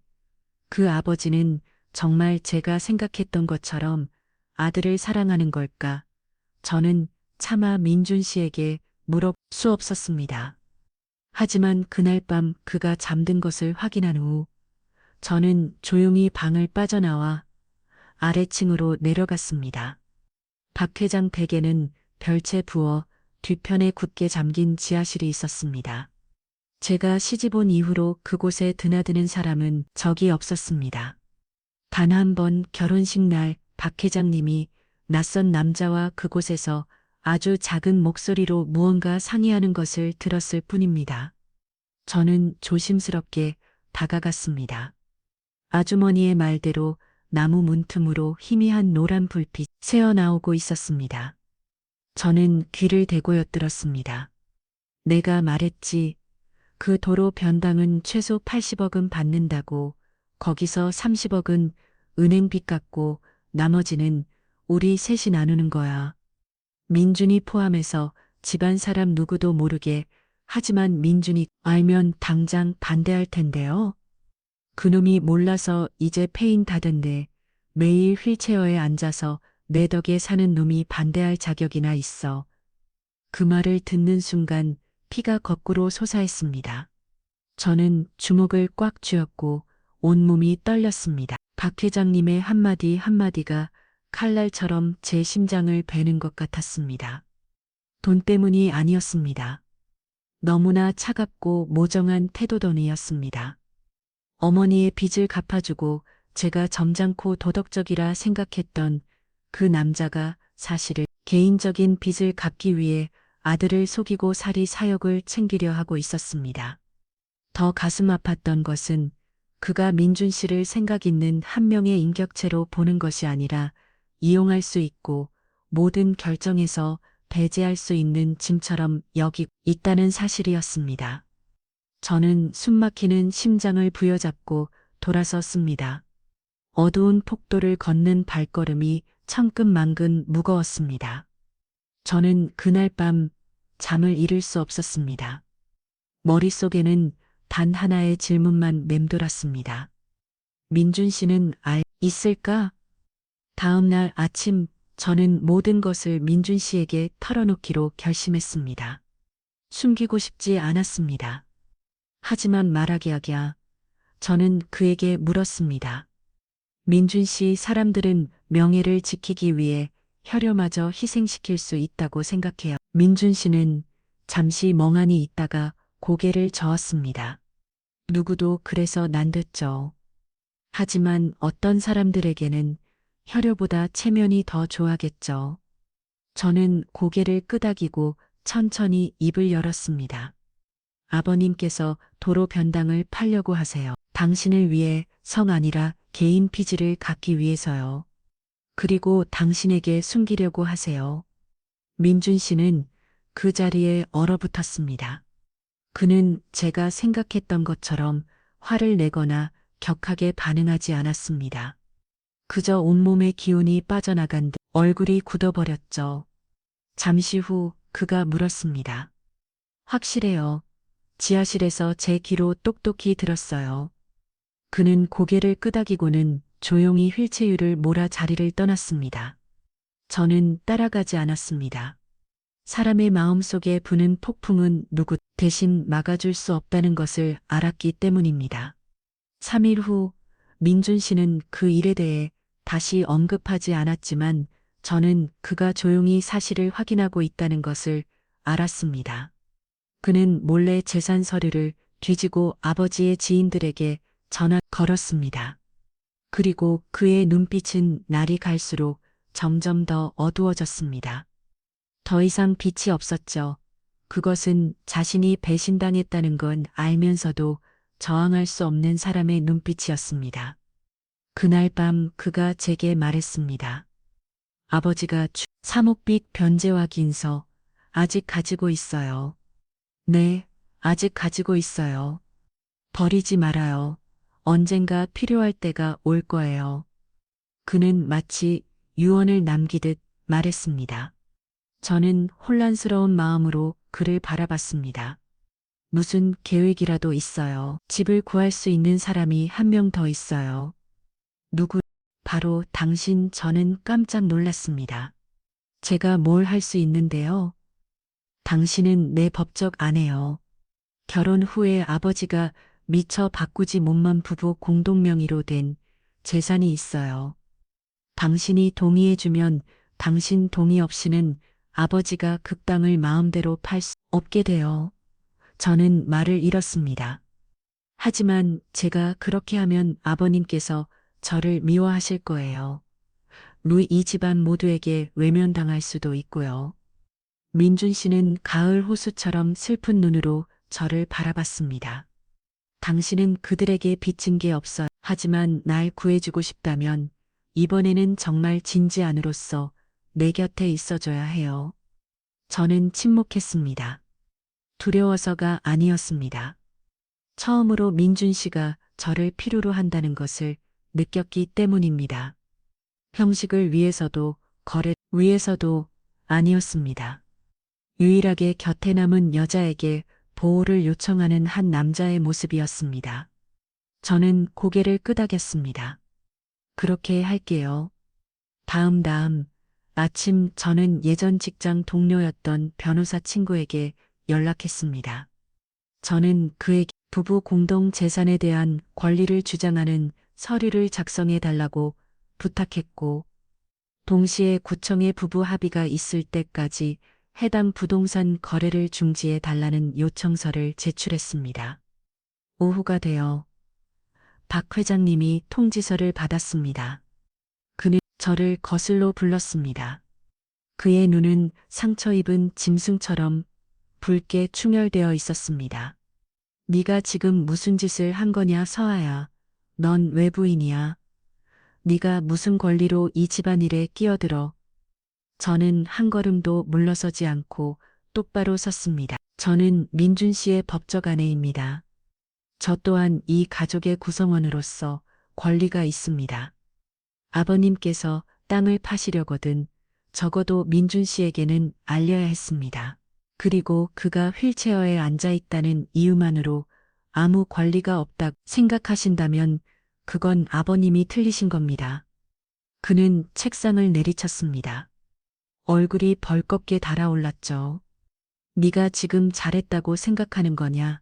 그 아버지는 정말 제가 생각했던 것처럼 아들을 사랑하는 걸까? 저는 차마 민준 씨에게 물어볼 수 없었습니다. 하지만 그날 밤 그가 잠든 것을 확인한 후 저는 조용히 방을 빠져나와 아래층으로 내려갔습니다. 박 회장 댁에는 별채 부엌 뒤편에 굳게 잠긴 지하실이 있었습니다. 제가 시집 온 이후로 그곳에 드나드는 사람은 적이 없었습니다. 단 한 번 결혼식 날 박 회장님이 낯선 남자와 그곳에서 아주 작은 목소리로 무언가 상의하는 것을 들었을 뿐입니다. 저는 조심스럽게 다가갔습니다. 아주머니의 말대로 나무 문틈으로 희미한 노란 불빛 새어나오고 있었습니다. 저는 귀를 대고 엿들었습니다. 내가 말했지. 그 도로 변당은 최소 80억은 받는다고. 거기서 30억은 은행빚 갚고 나머지는 우리 셋이 나누는 거야. 민준이 포함해서 집안 사람 누구도 모르게. 하지만 민준이 알면 당장 반대할 텐데요. 그놈이 몰라서 이제 폐인 다던데 매일 휠체어에 앉아서 내 덕에 사는 놈이 반대할 자격이나 있어. 그 말을 듣는 순간 피가 거꾸로 솟아했습니다. 저는 주먹을 꽉 쥐었고 온몸이 떨렸습니다. 박 회장님의 한마디 한마디가 칼날처럼 제 심장을 베는 것 같았습니다. 돈 때문이 아니었습니다. 너무나 차갑고 모정한 태도던이었습니다. 어머니의 빚을 갚아주고 제가 점잖고 도덕적이라 생각했던 그 남자가 사실은 개인적인 빚을 갚기 위해 아들을 속이고 살이 사역을 챙기려 하고 있었습니다. 더 가슴 아팠던 것은 그가 민준 씨를 생각 있는 한 명의 인격체로 보는 것이 아니라 이용할 수 있고 모든 결정에서 배제할 수 있는 짐처럼 여기고 있다는 사실이었습니다. 저는 숨막히는 심장을 부여잡고 돌아섰습니다. 어두운 폭도를 걷는 발걸음이 천근만근 무거웠습니다. 저는 그날 밤 잠을 이룰 수 없었습니다. 머릿속에는 단 하나의 질문만 맴돌았습니다. 민준 씨는 있을까? 다음 날 아침 저는 모든 것을 민준 씨에게 털어놓기로 결심했습니다. 숨기고 싶지 않았습니다. 하지만 말하기야. 저는 그에게 물었습니다. 민준 씨, 사람들은 명예를 지키기 위해 혈여마저 희생시킬 수 있다고 생각해요. 민준 씨는 잠시 멍하니 있다가 고개를 저었습니다. 누구도 그래서 난듯죠. 하지만 어떤 사람들에게는 혈여보다 체면이 더 좋아하겠죠. 저는 고개를 끄덕이고 천천히 입을 열었습니다. 아버님께서 도로 변당을 팔려고 하세요. 당신을 위해 성 아니라 개인 피지를 갚기 위해서요. 그리고 당신에게 숨기려고 하세요. 민준 씨는 그 자리에 얼어붙었습니다. 그는 제가 생각했던 것처럼 화를 내거나 격하게 반응하지 않았습니다. 그저 온몸의 기운이 빠져나간 듯 얼굴이 굳어버렸죠. 잠시 후 그가 물었습니다. 확실해요. 지하실에서 제 귀로 똑똑히 들었어요. 그는 고개를 끄덕이고는 조용히 휠체어를 몰아 자리를 떠났습니다. 저는 따라가지 않았습니다. 사람의 마음속에 부는 폭풍은 누구 대신 막아줄 수 없다는 것을 알았기 때문입니다. 3일 후 민준 씨는 그 일에 대해 다시 언급하지 않았지만 저는 그가 조용히 사실을 확인하고 있다는 것을 알았습니다. 그는 몰래 재산 서류를 뒤지고 아버지의 지인들에게 전화 걸었습니다. 그리고 그의 눈빛은 날이 갈수록 점점 더 어두워졌습니다. 더 이상 빛이 없었죠. 그것은 자신이 배신당했다는 건 알면서도 저항할 수 없는 사람의 눈빛이었습니다. 그날 밤 그가 제게 말했습니다. 아버지가 3억빚 변제 확인서 아직 가지고 있어요. 네, 아직 가지고 있어요. 버리지 말아요. 언젠가 필요할 때가 올 거예요. 그는 마치 유언을 남기듯 말했습니다. 저는 혼란스러운 마음으로 그를 바라봤습니다. 무슨 계획이라도 있어요. 집을 구할 수 있는 사람이 한 명 더 있어요. 누구? 바로 당신. 저는 깜짝 놀랐습니다. 제가 뭘 할 수 있는데요? 당신은 내 법적 아내요. 결혼 후에 아버지가 미처 바꾸지 못한 부부 공동명의로 된 재산이 있어요. 당신이 동의해주면 당신 동의 없이는 아버지가 그 땅을 마음대로 팔 수 없게 돼요. 저는 말을 잃었습니다. 하지만 제가 그렇게 하면 아버님께서 저를 미워하실 거예요. 이 집안 모두에게 외면당할 수도 있고요. 민준 씨는 가을 호수처럼 슬픈 눈으로 저를 바라봤습니다. 당신은 그들에게 빚진 게 없어. 하지만 날 구해주고 싶다면 이번에는 정말 진지안으로서 내 곁에 있어줘야 해요. 저는 침묵했습니다. 두려워서가 아니었습니다. 처음으로 민준 씨가 저를 필요로 한다는 것을 느꼈기 때문입니다. 형식을 위해서도 거래 위해서도 아니었습니다. 유일하게 곁에 남은 여자에게 보호를 요청하는 한 남자의 모습이었습니다. 저는 고개를 끄덕였습니다. 그렇게 할게요. 다음 아침 저는 예전 직장 동료였던 변호사 친구에게 연락했습니다. 저는 그에게 부부 공동 재산에 대한 권리를 주장하는 서류를 작성해 달라고 부탁했고, 동시에 구청에 부부 합의가 있을 때까지 해당 부동산 거래를 중지해 달라는 요청서를 제출했습니다. 오후가 되어 박 회장님이 통지서를 받았습니다. 그는 저를 거슬러 불렀습니다. 그의 눈은 상처 입은 짐승처럼 붉게 충혈되어 있었습니다. 네가 지금 무슨 짓을 한 거냐 서아야. 넌 외부인이야. 네가 무슨 권리로 이 집안일에 끼어들어. 저는 한 걸음도 물러서지 않고 똑바로 섰습니다. 저는 민준 씨의 법적 아내입니다. 저 또한 이 가족의 구성원으로서 권리가 있습니다. 아버님께서 땅을 파시려거든 적어도 민준 씨에게는 알려야 했습니다. 그리고 그가 휠체어에 앉아 있다는 이유만으로 아무 권리가 없다 생각하신다면 그건 아버님이 틀리신 겁니다. 그는 책상을 내리쳤습니다. 얼굴이 벌겋게 달아올랐죠. 네가 지금 잘했다고 생각하는 거냐?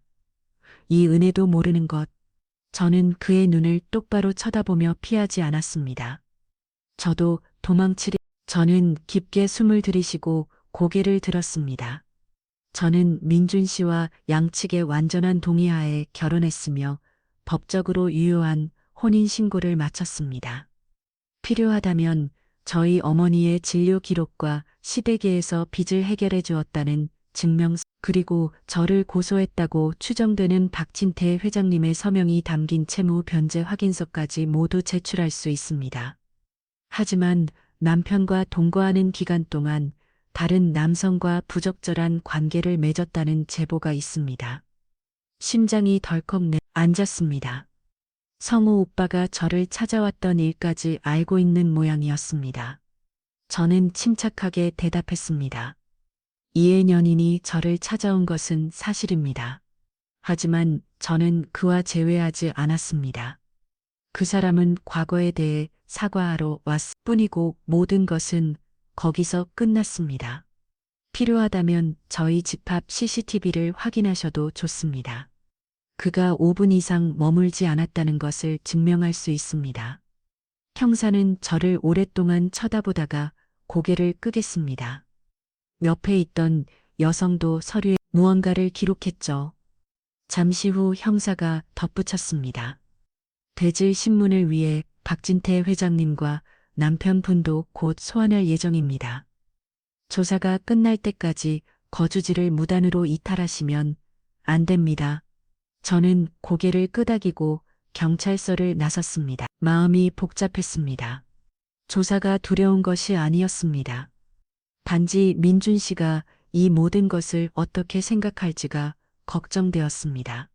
이 은혜도 모르는 것. 저는 그의 눈을 똑바로 쳐다보며 피하지 않았습니다. 저도 저는 깊게 숨을 들이쉬고 고개를 들었습니다. 저는 민준 씨와 양측의 완전한 동의하에 결혼했으며 법적으로 유효한 혼인신고를 마쳤습니다. 필요하다면 저희 어머니의 진료 기록과 시댁에서 빚을 해결해 주었다는 증명서 그리고 저를 고소했다고 추정되는 박진태 회장님의 서명이 담긴 채무 변제 확인서까지 모두 제출할 수 있습니다. 하지만 남편과 동거하는 기간 동안 다른 남성과 부적절한 관계를 맺었다는 제보가 있습니다. 심장이 덜컥 앉았습니다. 성우 오빠가 저를 찾아왔던 일까지 알고 있는 모양이었습니다. 저는 침착하게 대답했습니다. 이해 연인이 저를 찾아온 것은 사실입니다. 하지만 저는 그와 재회하지 않았습니다. 그 사람은 과거에 대해 사과하러 왔을 뿐이고 모든 것은 거기서 끝났습니다. 필요하다면 저희 집 앞 CCTV를 확인하셔도 좋습니다. 그가 5분 이상 머물지 않았다는 것을 증명할 수 있습니다. 형사는 저를 오랫동안 쳐다보다가 고개를 끄겠습니다. 옆에 있던 여성도 서류에 무언가를 기록했죠. 잠시 후 형사가 덧붙였습니다. 대질 신문을 위해 박진태 회장님과 남편분도 곧 소환할 예정입니다. 조사가 끝날 때까지 거주지를 무단으로 이탈하시면 안 됩니다. 저는 고개를 끄덕이고 경찰서를 나섰습니다. 마음이 복잡했습니다. 조사가 두려운 것이 아니었습니다. 단지 민준 씨가 이 모든 것을 어떻게 생각할지가 걱정되었습니다.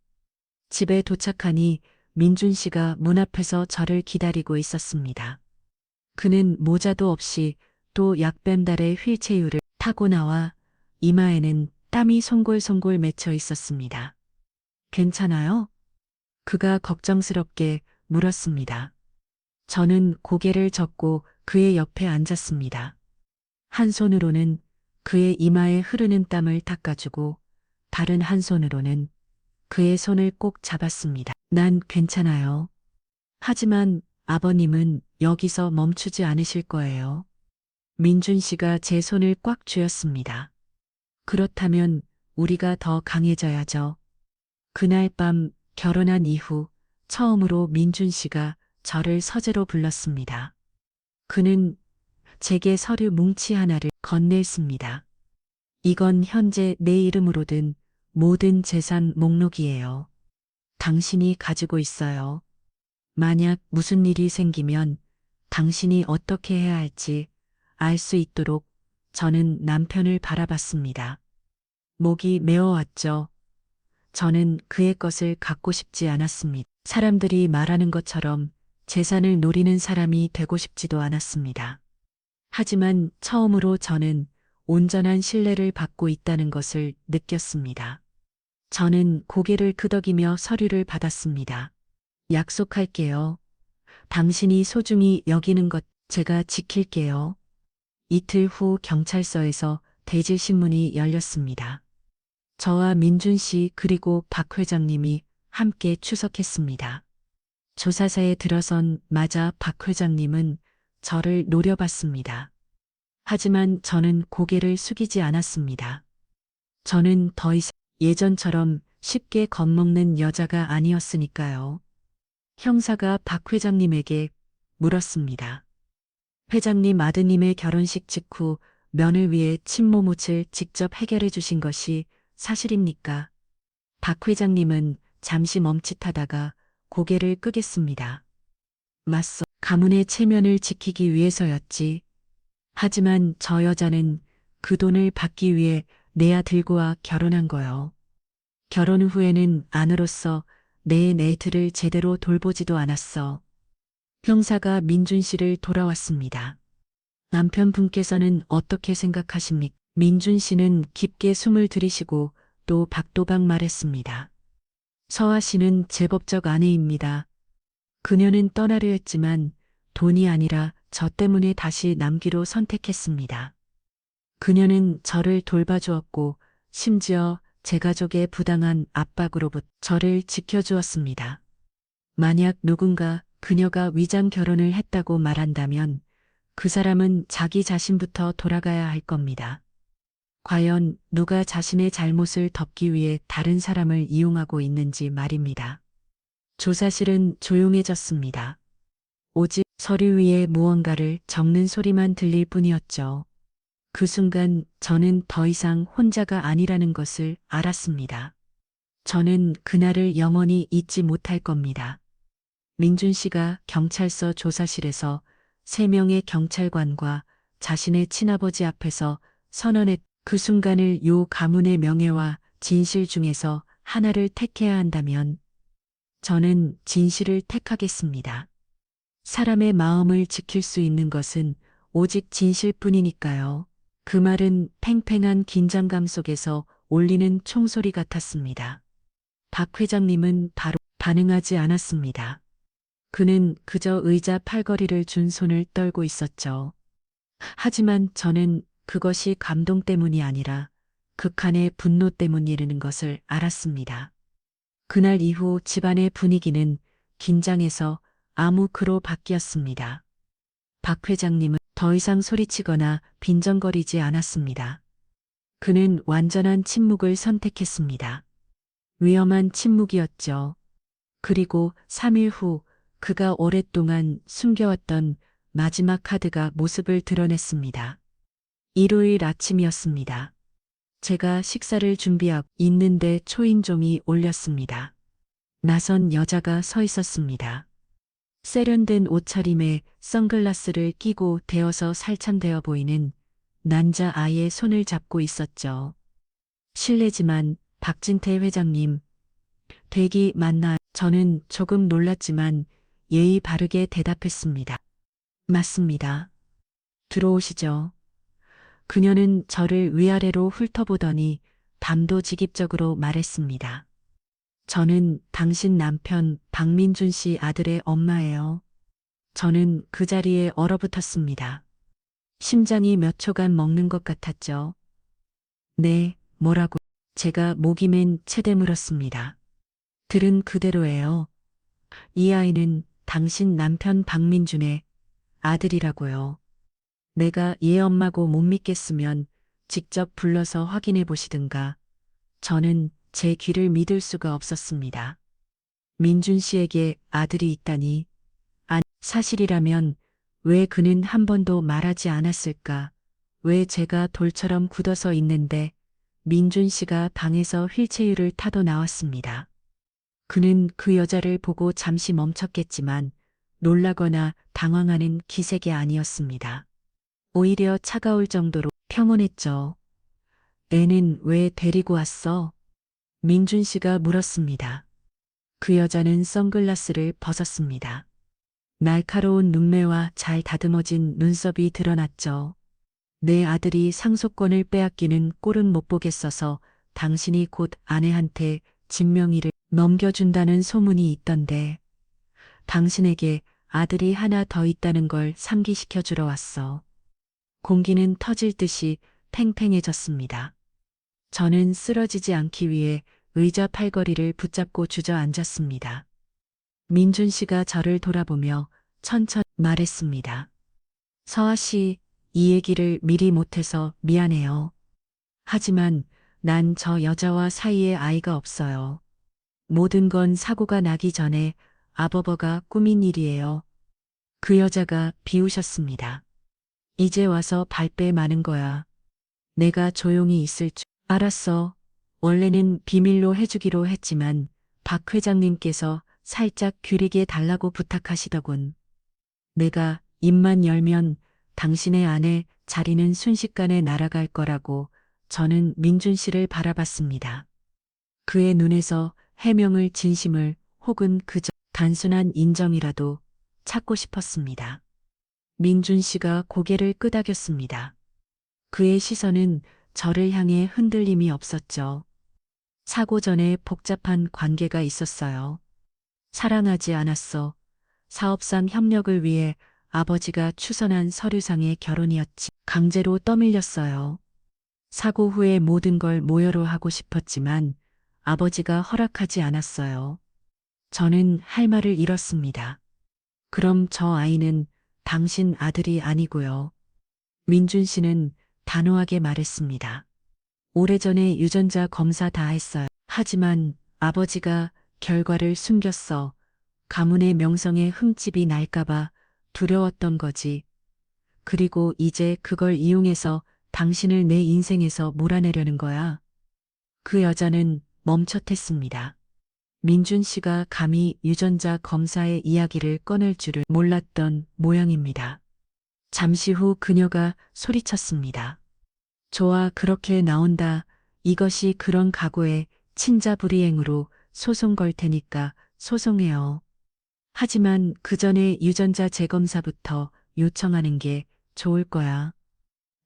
집에 도착하니 민준 씨가 문 앞에서 저를 기다리고 있었습니다. 그는 모자도 없이 또 약뱀달의 휠체어를 타고 나와 이마에는 땀이 송골송골 맺혀 있었습니다. 괜찮아요? 그가 걱정스럽게 물었습니다. 저는 고개를 젓고 그의 옆에 앉았습니다. 한 손으로는 그의 이마에 흐르는 땀을 닦아주고 다른 한 손으로는 그의 손을 꼭 잡았습니다. 난 괜찮아요. 하지만 아버님은 여기서 멈추지 않으실 거예요. 민준 씨가 제 손을 꽉 쥐었습니다. 그렇다면 우리가 더 강해져야죠. 그날 밤 결혼한 이후 처음으로 민준 씨가 저를 서재로 불렀습니다. 그는 제게 서류 뭉치 하나를 건넸습니다. 이건 현재 내 이름으로 든 모든 재산 목록이에요. 당신이 가지고 있어요. 만약 무슨 일이 생기면 당신이 어떻게 해야 할지 알 수 있도록 저는 남편을 바라봤습니다. 목이 메어왔죠. 저는 그의 것을 갖고 싶지 않았습니다. 사람들이 말하는 것처럼 재산을 노리는 사람이 되고 싶지도 않았습니다. 하지만 처음으로 저는 온전한 신뢰를 받고 있다는 것을 느꼈습니다. 저는 고개를 끄덕이며 서류를 받았습니다. 약속할게요. 당신이 소중히 여기는 것 제가 지킬게요. 이틀 후 경찰서에서 대질신문이 열렸습니다. 저와 민준 씨 그리고 박 회장님이 함께出석했습니다. 조사사에 들어선 맞아 박 회장님은 저를 노려봤습니다. 하지만 저는 고개를 숙이지 않았습니다. 저는 더 이상 예전처럼 쉽게 겁먹는 여자가 아니었으니까요. 형사가 박 회장님에게 물었습니다. 회장님 아드님의 결혼식 직후 면을 위해 친모못을 직접 해결해 주신 것이 사실입니까? 박 회장님은 잠시 멈칫하다가 고개를 끄겠습니다. 맞소. 가문의 체면을 지키기 위해서였지. 하지만 저 여자는 그 돈을 받기 위해 내 아들과 결혼한 거요. 결혼 후에는 아내로서 내 애들을 제대로 돌보지도 않았어. 형사가 민준 씨를 돌아왔습니다. 남편분께서는 어떻게 생각하십니까? 민준 씨는 깊게 숨을 들이쉬고 또 박도박 말했습니다. 서아 씨는 제법적 아내입니다. 그녀는 떠나려 했지만 돈이 아니라 저 때문에 다시 남기로 선택했습니다. 그녀는 저를 돌봐주었고 심지어 제 가족의 부당한 압박으로부터 저를 지켜주었습니다. 만약 누군가 그녀가 위장 결혼을 했다고 말한다면 그 사람은 자기 자신부터 돌아가야 할 겁니다. 과연 누가 자신의 잘못을 덮기 위해 다른 사람을 이용하고 있는지 말입니다. 조사실은 조용해졌습니다. 오직 서류 위에 무언가를 적는 소리만 들릴 뿐이었죠. 그 순간 저는 더 이상 혼자가 아니라는 것을 알았습니다. 저는 그날을 영원히 잊지 못할 겁니다. 민준 씨가 경찰서 조사실에서 3명의 경찰관과 자신의 친아버지 앞에서 선언했 그 순간을 요 가문의 명예와 진실 중에서 하나를 택해야 한다면 저는 진실을 택하겠습니다. 사람의 마음을 지킬 수 있는 것은 오직 진실뿐이니까요. 그 말은 팽팽한 긴장감 속에서 울리는 총소리 같았습니다. 박 회장님은 바로 반응하지 않았습니다. 그는 그저 의자 팔걸이를 준 손을 떨고 있었죠. 하지만 저는 그것이 감동 때문이 아니라 극한의 분노 때문이라는 것을 알았습니다. 그날 이후 집안의 분위기는 긴장해서 암흑으로 바뀌었습니다. 박 회장님은 더 이상 소리치거나 빈정거리지 않았습니다. 그는 완전한 침묵을 선택했습니다. 위험한 침묵이었죠. 그리고 3일 후 그가 오랫동안 숨겨왔던 마지막 카드가 모습을 드러냈습니다. 일요일 아침이었습니다. 제가 식사를 준비하고 있는데 초인종이 울렸습니다. 낯선 여자가 서 있었습니다. 세련된 옷차림에 선글라스를 끼고 되어서 살참되어 보이는 난자아이의 손을 잡고 있었죠. 실례지만 박진태 회장님, 댁이 맞나요? 저는 조금 놀랐지만 예의 바르게 대답했습니다. 맞습니다. 들어오시죠. 그녀는 저를 위아래로 훑어보더니 담도직입적으로 말했습니다. 저는 당신 남편 박민준 씨 아들의 엄마예요. 저는 그 자리에 얼어붙었습니다. 심장이 몇 초간 먹는 것 같았죠. 네, 뭐라고? 제가 목이 맨 채대 물었습니다. 들은 그대로예요. 이 아이는 당신 남편 박민준의 아들이라고요. 내가 얘 엄마고 못 믿겠으면 직접 불러서 확인해 보시든가. 저는 제 귀를 믿을 수가 없었습니다. 민준 씨에게 아들이 있다니. 사실이라면 왜 그는 한 번도 말하지 않았을까? 왜 제가 돌처럼 굳어서 있는데 민준 씨가 방에서 휠체어를 타고 나왔습니다. 그는 그 여자를 보고 잠시 멈췄겠지만 놀라거나 당황하는 기색이 아니었습니다. 오히려 차가울 정도로 평온했죠. 애는 왜 데리고 왔어? 민준 씨가 물었습니다. 그 여자는 선글라스를 벗었습니다. 날카로운 눈매와 잘 다듬어진 눈썹이 드러났죠. 내 아들이 상속권을 빼앗기는 꼴은 못 보겠어서 당신이 곧 아내한테 증명일을 넘겨준다는 소문이 있던데 당신에게 아들이 하나 더 있다는 걸 상기시켜 주러 왔어. 공기는 터질 듯이 팽팽해졌습니다. 저는 쓰러지지 않기 위해 의자 팔걸이를 붙잡고 주저앉았습니다. 민준 씨가 저를 돌아보며 천천히 말했습니다. 서아 씨, 이 얘기를 미리 못해서 미안해요. 하지만 난 저 여자와 사이에 아이가 없어요. 모든 건 사고가 나기 전에 아버버가 꾸민 일이에요. 그 여자가 비우셨습니다. 이제 와서 발뺌 많은 거야. 내가 조용히 있을 줄 알았어. 원래는 비밀로 해주기로 했지만 박 회장님께서 살짝 귀리게 달라고 부탁하시더군. 내가 입만 열면 당신의 아내 자리는 순식간에 날아갈 거라고 저는 민준 씨를 바라봤습니다. 그의 눈에서 해명을 진심을 혹은 그저 단순한 인정이라도 찾고 싶었습니다. 민준 씨가 고개를 끄덕였습니다. 그의 시선은 저를 향해 흔들림이 없었죠. 사고 전에 복잡한 관계가 있었어요. 사랑하지 않았어. 사업상 협력을 위해 아버지가 추선한 서류상의 결혼이었지. 강제로 떠밀렸어요. 사고 후에 모든 걸 모여로 하고 싶었지만 아버지가 허락하지 않았어요. 저는 할 말을 잃었습니다. 그럼 저 아이는 당신 아들이 아니고요. 민준 씨는 단호하게 말했습니다. 오래전에 유전자 검사 다 했어요. 하지만 아버지가 결과를 숨겼어. 가문의 명성에 흠집이 날까봐 두려웠던 거지. 그리고 이제 그걸 이용해서 당신을 내 인생에서 몰아내려는 거야. 그 여자는 멈칫했습니다. 민준 씨가 감히 유전자 검사의 이야기를 꺼낼 줄을 몰랐던 모양입니다. 잠시 후 그녀가 소리쳤습니다. 좋아, 그렇게 나온다. 이것이 그런 각오에 친자불이행으로 소송 걸 테니까 소송해요. 하지만 그 전에 유전자 재검사부터 요청하는 게 좋을 거야.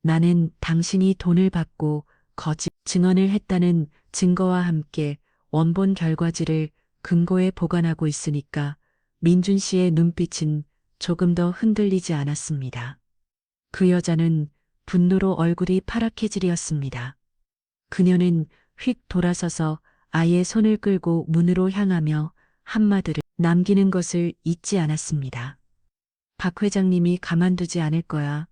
나는 당신이 돈을 받고 거짓 증언을 했다는 증거와 함께 원본 결과지를 금고에 보관하고 있으니까 민준 씨의 눈빛은 조금 더 흔들리지 않았습니다. 그 여자는 분노로 얼굴이 파랗게질이었습니다. 그녀는 휙 돌아서서 아이의 손을 끌고 문으로 향하며 한마디를 남기는 것을 잊지 않았습니다. 박 회장님이 가만두지 않을 거야.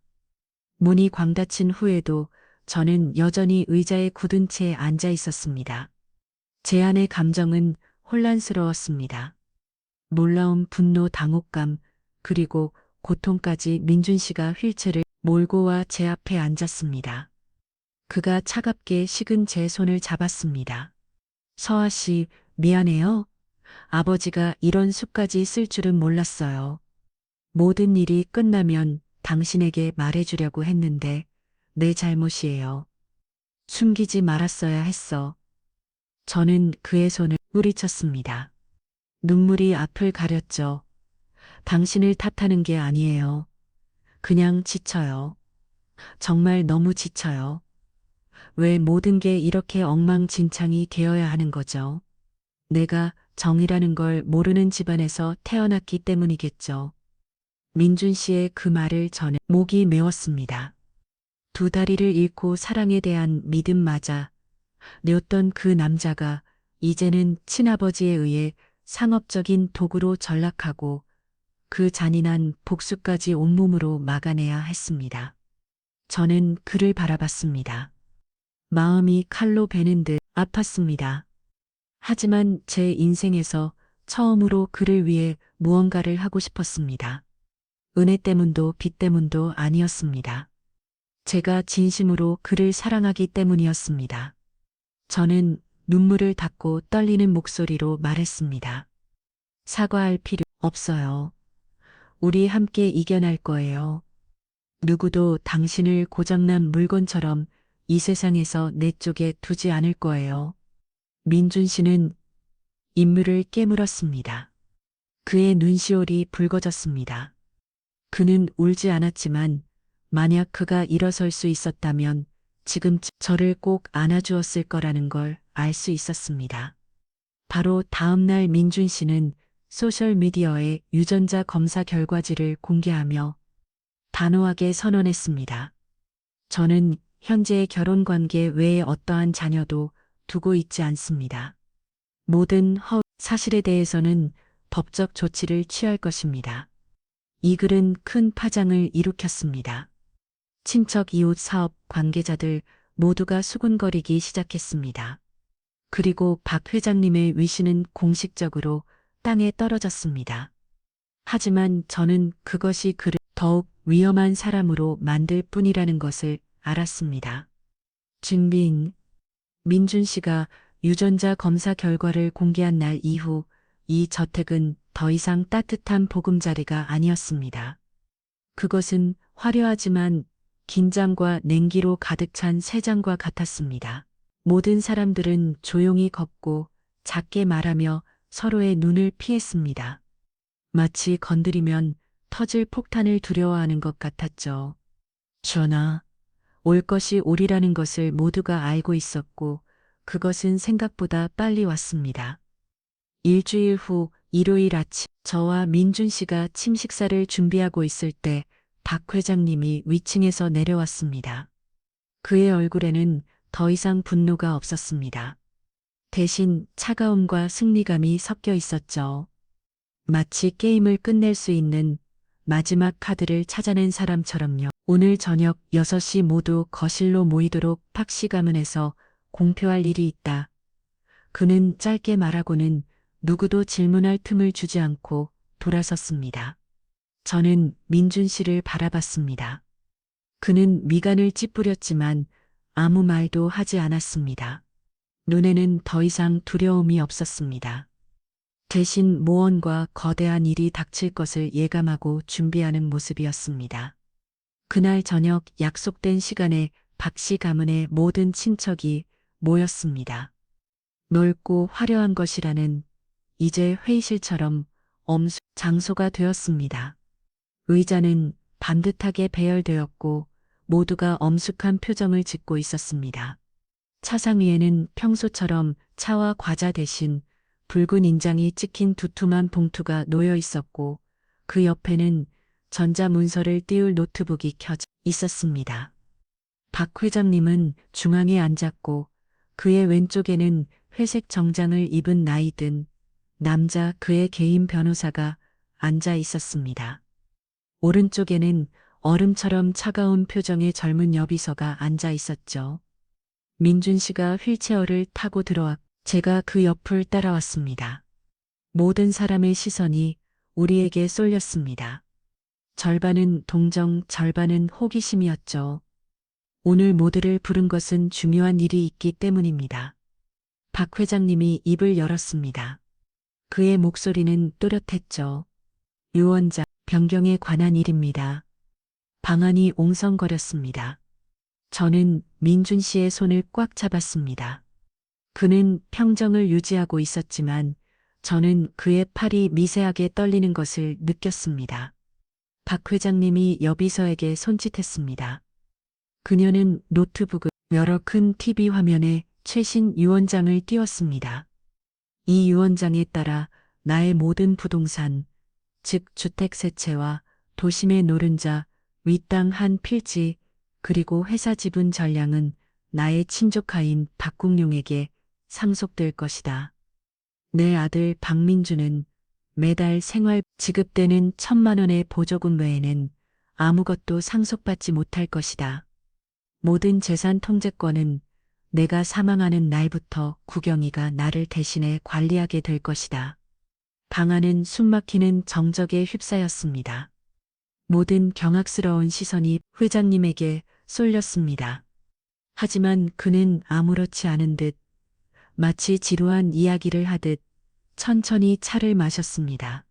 문이 광닫힌 후에도 저는 여전히 의자에 굳은 채 앉아 있었습니다. 제 안의 감정은 혼란스러웠습니다. 놀라운 분노, 당혹감, 그리고 고통까지. 민준 씨가 휠체어를 몰고 와 제 앞에 앉았습니다. 그가 차갑게 식은 제 손을 잡았습니다. 서아 씨, 미안해요. 아버지가 이런 수까지 쓸 줄은 몰랐어요. 모든 일이 끝나면 당신에게 말해주려고 했는데 내 잘못이에요. 숨기지 말았어야 했어. 저는 그의 손을 뿌리쳤습니다. 눈물이 앞을 가렸죠. 당신을 탓하는 게 아니에요. 그냥 지쳐요. 정말 너무 지쳐요. 왜 모든 게 이렇게 엉망진창이 되어야 하는 거죠? 내가 정이라는 걸 모르는 집안에서 태어났기 때문이겠죠. 민준 씨의 그 말을 저는 목이 메웠습니다. 두 다리를 잃고 사랑에 대한 믿음마저 내었던 그 남자가 이제는 친아버지에 의해 상업적인 도구로 전락하고 그 잔인한 복수까지 온몸으로 막아내야 했습니다. 저는 그를 바라봤습니다. 마음이 칼로 베는 듯 아팠습니다. 하지만 제 인생에서 처음으로 그를 위해 무언가를 하고 싶었습니다. 은혜 때문도 빚 때문도 아니었습니다. 제가 진심으로 그를 사랑하기 때문이었습니다. 저는 눈물을 닦고 떨리는 목소리로 말했습니다. 사과할 필요 없어요. 우리 함께 이겨낼 거예요. 누구도 당신을 고장난 물건처럼 이 세상에서 내 쪽에 두지 않을 거예요. 민준 씨는 인물을 깨물었습니다. 그의 눈시울이 붉어졌습니다. 그는 울지 않았지만 만약 그가 일어설 수 있었다면 지금 저를 꼭 안아주었을 거라는 걸 알 수 있었습니다. 바로 다음 날 민준 씨는 소셜미디어에 유전자 검사 결과지를 공개하며 단호하게 선언했습니다. 저는 현재의 결혼 관계 외에 어떠한 자녀도 두고 있지 않습니다. 모든 사실에 대해서는 법적 조치를 취할 것입니다. 이 글은 큰 파장을 일으켰습니다. 친척, 이웃, 사업, 관계자들 모두가 수군거리기 시작했습니다. 그리고 박 회장님의 위신은 공식적으로 땅에 떨어졌습니다. 하지만 저는 그것이 그를 더욱 위험한 사람으로 만들 뿐이라는 것을 알았습니다. 준비인 민준 씨가 유전자 검사 결과를 공개한 날 이후 이 저택은 더 이상 따뜻한 보금자리가 아니었습니다. 그것은 화려하지만 긴장과 냉기로 가득 찬 새장과 같았습니다. 모든 사람들은 조용히 걷고 작게 말하며 서로의 눈을 피했습니다. 마치 건드리면 터질 폭탄을 두려워하는 것 같았죠. 전하, 올 것이 오리라는 것을 모두가 알고 있었고 그것은 생각보다 빨리 왔습니다. 일주일 후 일요일 아침 저와 민준 씨가 침식사를 준비하고 있을 때 박 회장님이 위층에서 내려왔습니다. 그의 얼굴에는 더 이상 분노가 없었습니다. 대신 차가움과 승리감이 섞여 있었죠. 마치 게임을 끝낼 수 있는 마지막 카드를 찾아낸 사람처럼요. 오늘 저녁 6시 모두 거실로 모이도록 팍씨 가문에서 공표할 일이 있다. 그는 짧게 말하고는 누구도 질문할 틈을 주지 않고 돌아섰습니다. 저는 민준 씨를 바라봤습니다. 그는 미간을 찌푸렸지만 아무 말도 하지 않았습니다. 눈에는 더 이상 두려움이 없었습니다. 대신 모험과 거대한 일이 닥칠 것을 예감하고 준비하는 모습이었습니다. 그날 저녁 약속된 시간에 박씨 가문의 모든 친척이 모였습니다. 넓고 화려한 것이라는 이제 회의실처럼 장소가 되었습니다. 의자는 반듯하게 배열되었고 모두가 엄숙한 표정을 짓고 있었습니다. 차상 위에는 평소처럼 차와 과자 대신 붉은 인장이 찍힌 두툼한 봉투가 놓여 있었고 그 옆에는 전자문서를 띄울 노트북이 켜져 있었습니다. 박 회장님은 중앙에 앉았고 그의 왼쪽에는 회색 정장을 입은 나이든 남자 그의 개인 변호사가 앉아 있었습니다. 오른쪽에는 얼음처럼 차가운 표정의 젊은 여비서가 앉아 있었죠. 민준 씨가 휠체어를 타고 들어왔고 제가 그 옆을 따라왔습니다. 모든 사람의 시선이 우리에게 쏠렸습니다. 절반은 동정, 절반은 호기심이었죠. 오늘 모두를 부른 것은 중요한 일이 있기 때문입니다. 박 회장님이 입을 열었습니다. 그의 목소리는 또렷했죠. 유언장 변경에 관한 일입니다. 방안이 옹성거렸습니다. 저는 민준 씨의 손을 꽉 잡았습니다. 그는 평정을 유지하고 있었지만 저는 그의 팔이 미세하게 떨리는 것을 느꼈습니다. 박 회장님이 여비서에게 손짓했습니다. 그녀는 노트북을 열어 큰 TV 화면에 최신 유언장을 띄웠습니다. 이 유언장에 따라 나의 모든 부동산, 즉 주택 세 채와 도심의 노른자, 윗땅 한 필지, 그리고 회사 지분 전량은 나의 친조카인 박국룡에게 상속될 것이다. 내 아들 박민주는 매달 생활 지급되는 1,000만 원의 보조금 외에는 아무것도 상속받지 못할 것이다. 모든 재산 통제권은 내가 사망하는 날부터 구경이가 나를 대신해 관리하게 될 것이다. 방 안은 숨막히는 정적에 휩싸였습니다. 모든 경악스러운 시선이 회장님에게 쏠렸습니다. 하지만 그는 아무렇지 않은 듯 마치 지루한 이야기를 하듯 천천히 차를 마셨습니다.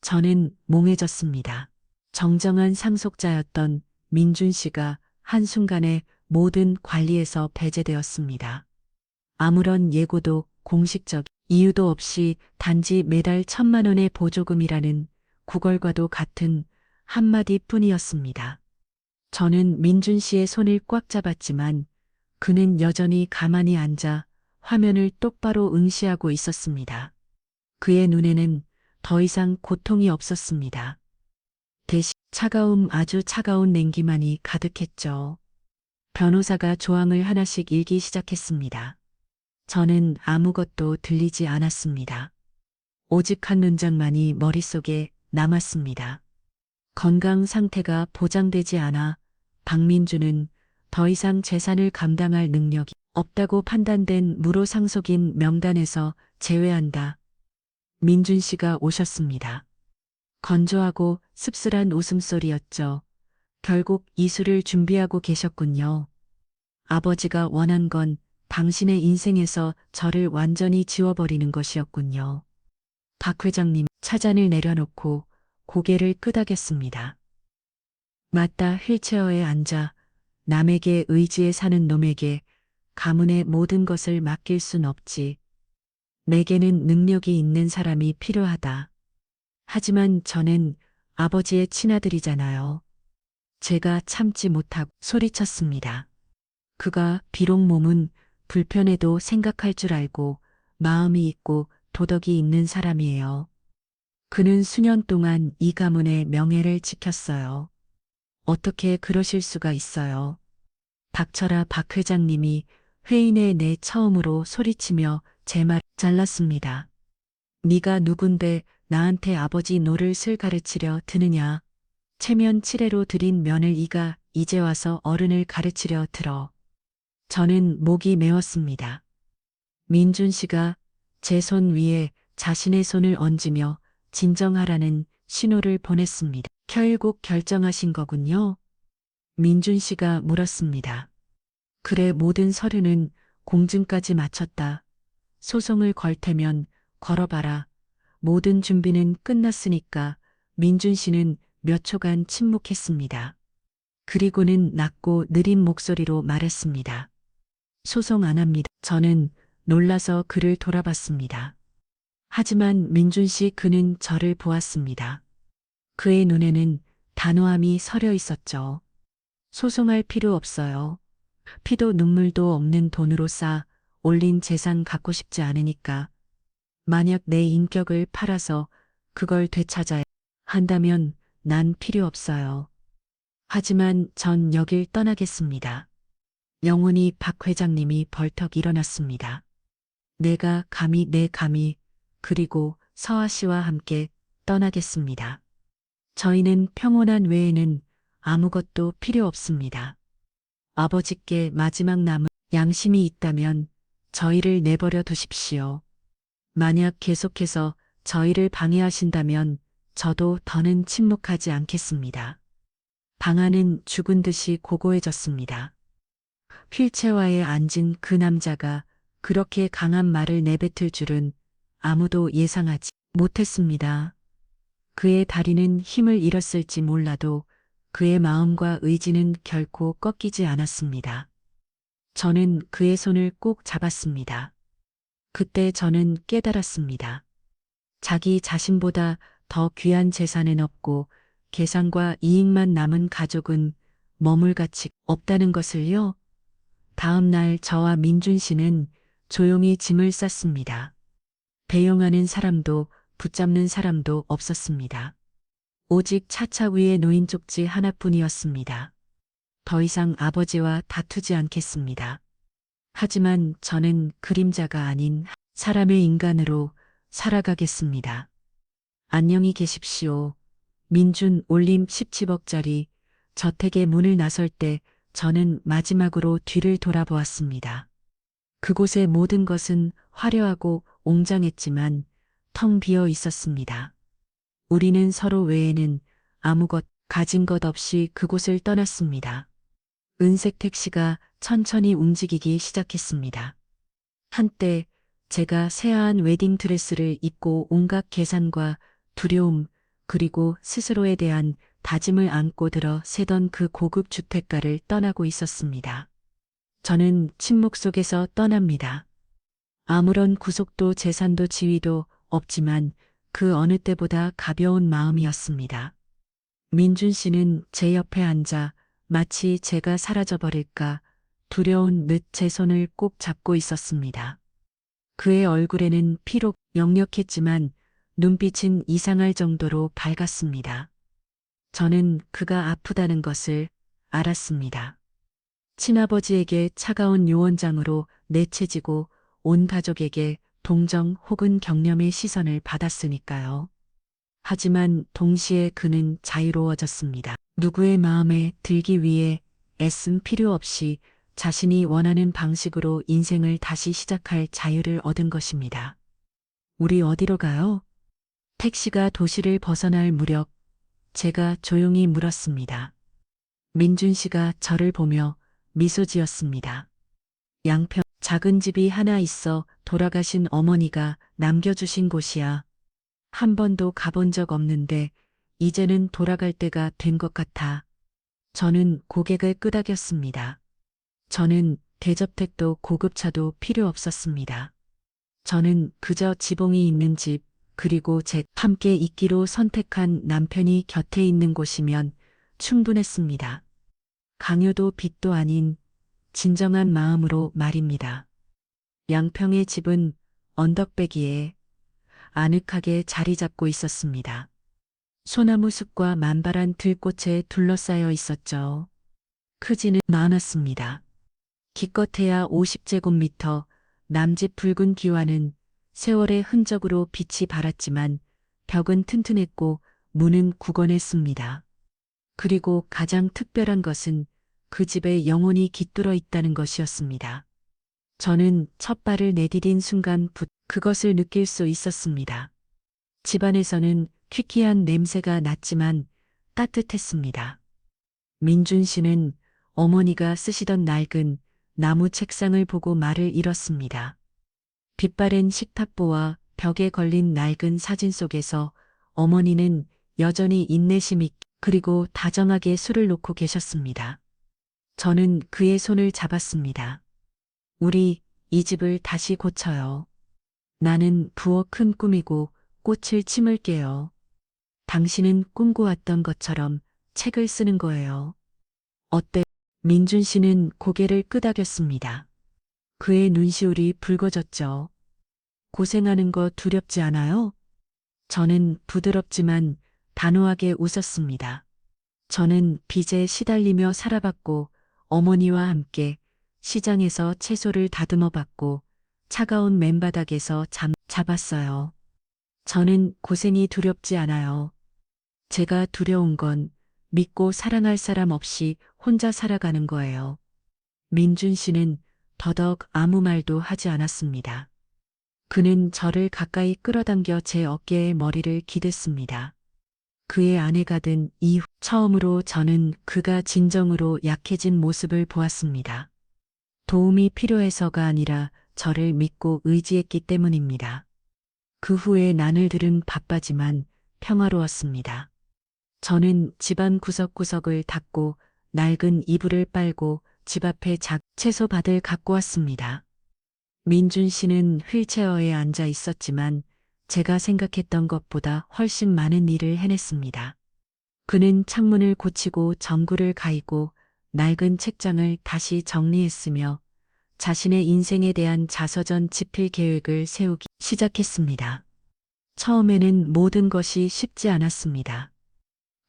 저는 몽해졌습니다. 정정한 상속자였던 민준 씨가 한순간에 모든 관리에서 배제되었습니다. 아무런 예고도 공식적 이유도 없이 단지 매달 1,000만 원의 보조금이라는 구걸과도 같은 한마디 뿐이었습니다. 저는 민준 씨의 손을 꽉 잡았지만 그는 여전히 가만히 앉아 화면을 똑바로 응시하고 있었습니다. 그의 눈에는 더 이상 고통이 없었습니다. 대신 아주 차가운 냉기만이 가득했죠. 변호사가 조항을 하나씩 읽기 시작했습니다. 저는 아무것도 들리지 않았습니다. 오직 한 문장만이 머릿속에 남았습니다. 건강 상태가 보장되지 않아 박민주는 더 이상 재산을 감당할 능력이 없다고 판단된 무로상속인 명단에서 제외한다. 민준 씨가 오셨습니다. 건조하고 씁쓸한 웃음소리였죠. 결국 이술을 준비하고 계셨군요. 아버지가 원한 건 당신의 인생에서 저를 완전히 지워버리는 것이었군요. 박 회장님 차잔을 내려놓고 고개를 끄덕였습니다. 맞다. 휠체어에 앉아 남에게 의지에 사는 놈에게 가문의 모든 것을 맡길 순 없지. 내게는 능력이 있는 사람이 필요하다. 하지만 저는 아버지의 친아들이잖아요. 제가 참지 못하고 소리쳤습니다. 그가 비록 몸은 불편해도 생각할 줄 알고 마음이 있고 도덕이 있는 사람이에요. 그는 수년 동안 이 가문의 명예를 지켰어요. 어떻게 그러실 수가 있어요. 닥쳐라. 박 회장님이 회의 내 처음으로 소리치며 제 말 잘랐습니다. 네가 누군데 나한테 아버지 노릇을 가르치려 드느냐. 체면 칠해로 들인 면을 이가 이제 와서 어른을 가르치려 들어. 저는 목이 메었습니다. 민준 씨가 제 손 위에 자신의 손을 얹으며 진정하라는 신호를 보냈습니다. 결국 결정하신 거군요. 민준 씨가 물었습니다. 그래, 모든 서류는 공증까지 마쳤다. 소송을 걸 테면 걸어봐라. 모든 준비는 끝났으니까. 민준 씨는 몇 초간 침묵했습니다. 그리고는 낮고 느린 목소리로 말했습니다. 소송 안 합니다. 저는 놀라서 그를 돌아봤습니다. 하지만 민준 씨, 그는 저를 보았습니다. 그의 눈에는 단호함이 서려 있었죠. 소송할 필요 없어요. 피도 눈물도 없는 돈으로 쌓아 올린 재산 갖고 싶지 않으니까. 만약 내 인격을 팔아서 그걸 되찾아야 한다면 난 필요 없어요. 하지만 전 여길 떠나겠습니다. 영혼이 박 회장님이 벌떡 일어났습니다. 내 감히 그리고 서아 씨와 함께 떠나겠습니다. 저희는 평온한 외에는 아무것도 필요 없습니다. 아버지께 마지막 남은 양심이 있다면 저희를 내버려 두십시오. 만약 계속해서 저희를 방해하신다면 저도 더는 침묵하지 않겠습니다. 방 안은 죽은 듯이 고고해졌습니다. 휠체어에 앉은 그 남자가 그렇게 강한 말을 내뱉을 줄은 아무도 예상하지 못했습니다. 그의 다리는 힘을 잃었을지 몰라도 그의 마음과 의지는 결코 꺾이지 않았습니다. 저는 그의 손을 꼭 잡았습니다. 그때 저는 깨달았습니다. 자기 자신보다 더 귀한 재산은 없고 계산과 이익만 남은 가족은 머물 가치 없다는 것을요. 다음 날 저와 민준 씨는 조용히 짐을 쌌습니다. 배용하는 사람도 붙잡는 사람도 없었습니다. 오직 차차 위에 놓인 쪽지 하나뿐이었습니다. 더 이상 아버지와 다투지 않겠습니다. 하지만 저는 그림자가 아닌 사람의 인간으로 살아가겠습니다. 안녕히 계십시오. 민준. 올림 17억짜리 저택의 문을 나설 때 저는 마지막으로 뒤를 돌아보았습니다. 그곳의 모든 것은 화려하고 웅장했지만 텅 비어 있었습니다. 우리는 서로 외에는 아무것 가진 것 없이 그곳을 떠났습니다. 은색 택시가 천천히 움직이기 시작했습니다. 한때 제가 새하얀 웨딩 드레스를 입고 온갖 계산과 두려움 그리고 스스로에 대한 다짐을 안고 들어 세던 그 고급 주택가를 떠나고 있었습니다. 저는 침묵 속에서 떠납니다. 아무런 구속도 재산도 지위도 없지만 그 어느 때보다 가벼운 마음이었습니다. 민준 씨는 제 옆에 앉아 마치 제가 사라져버릴까 두려운 듯 제 손을 꼭 잡고 있었습니다. 그의 얼굴에는 비록 역력했지만 눈빛은 이상할 정도로 밝았습니다. 저는 그가 아프다는 것을 알았습니다. 친아버지에게 차가운 유언장으로 내채지고 온 가족에게 동정 혹은 경념의 시선을 받았으니까요. 하지만 동시에 그는 자유로워졌습니다. 누구의 마음에 들기 위해 애쓴 필요 없이 자신이 원하는 방식으로 인생을 다시 시작할 자유를 얻은 것입니다. 우리 어디로 가요? 택시가 도시를 벗어날 무렵 제가 조용히 물었습니다. 민준 씨가 저를 보며 미소 지었습니다. 양평 작은 집이 하나 있어 돌아가신 어머니가 남겨주신 곳이야. 한 번도 가본 적 없는데 이제는 돌아갈 때가 된 것 같아. 저는 고개를 끄덕였습니다. 저는 대저택도 고급차도 필요 없었습니다. 저는 그저 지붕이 있는 집, 그리고 함께 있기로 선택한 남편이 곁에 있는 곳이면 충분했습니다. 강요도 빚도 아닌 진정한 마음으로 말입니다. 양평의 집은 언덕배기에 아늑하게 자리 잡고 있었습니다. 소나무 숲과 만발한 들꽃에 둘러싸여 있었죠. 크지는 않았습니다. 기껏해야 50제곱미터, 남집 붉은 기와는 세월의 흔적으로 빛이 발았지만 벽은 튼튼했고 문은 굳건했습니다. 그리고 가장 특별한 것은 그 집에 영혼이 깃들어 있다는 것이었습니다. 저는 첫 발을 내디딘 순간부터 그것을 느낄 수 있었습니다. 집안에서는 퀴퀴한 냄새가 났지만 따뜻했습니다. 민준 씨는 어머니가 쓰시던 낡은 나무 책상을 보고 말을 잃었습니다. 빛바랜 식탁보와 벽에 걸린 낡은 사진 속에서 어머니는 여전히 인내심 있게 그리고 다정하게 술을 놓고 계셨습니다. 저는 그의 손을 잡았습니다. 우리 이 집을 다시 고쳐요. 나는 부엌 큰 꿈이고 꽃을 심을게요. 당신은 꿈꿔왔던 것처럼 책을 쓰는 거예요. 어때? 민준 씨는 고개를 끄덕였습니다. 그의 눈시울이 붉어졌죠. 고생하는 거 두렵지 않아요? 저는 부드럽지만 단호하게 웃었습니다. 저는 빚에 시달리며 살아봤고 어머니와 함께 시장에서 채소를 다듬어 봤고 차가운 맨바닥에서 잠 잡았어요. 저는 고생이 두렵지 않아요. 제가 두려운 건 믿고 사랑할 사람 없이 혼자 살아가는 거예요. 민준 씨는 더덕 아무 말도 하지 않았습니다. 그는 저를 가까이 끌어당겨 제 어깨에 머리를 기댔습니다. 그의 아내가 된 이후 처음으로 저는 그가 진정으로 약해진 모습을 보았습니다. 도움이 필요해서가 아니라 저를 믿고 의지했기 때문입니다. 그 후에 나날들은 바빠지만 평화로웠습니다. 저는 집안 구석구석을 닦고 낡은 이불을 빨고 집 앞에 채소밭을 갖고 왔습니다. 민준 씨는 휠체어에 앉아 있었지만 제가 생각했던 것보다 훨씬 많은 일을 해냈습니다. 그는 창문을 고치고 전구를 갈고 낡은 책장을 다시 정리했으며 자신의 인생에 대한 자서전 집필 계획을 세우기 시작했습니다. 처음에는 모든 것이 쉽지 않았습니다.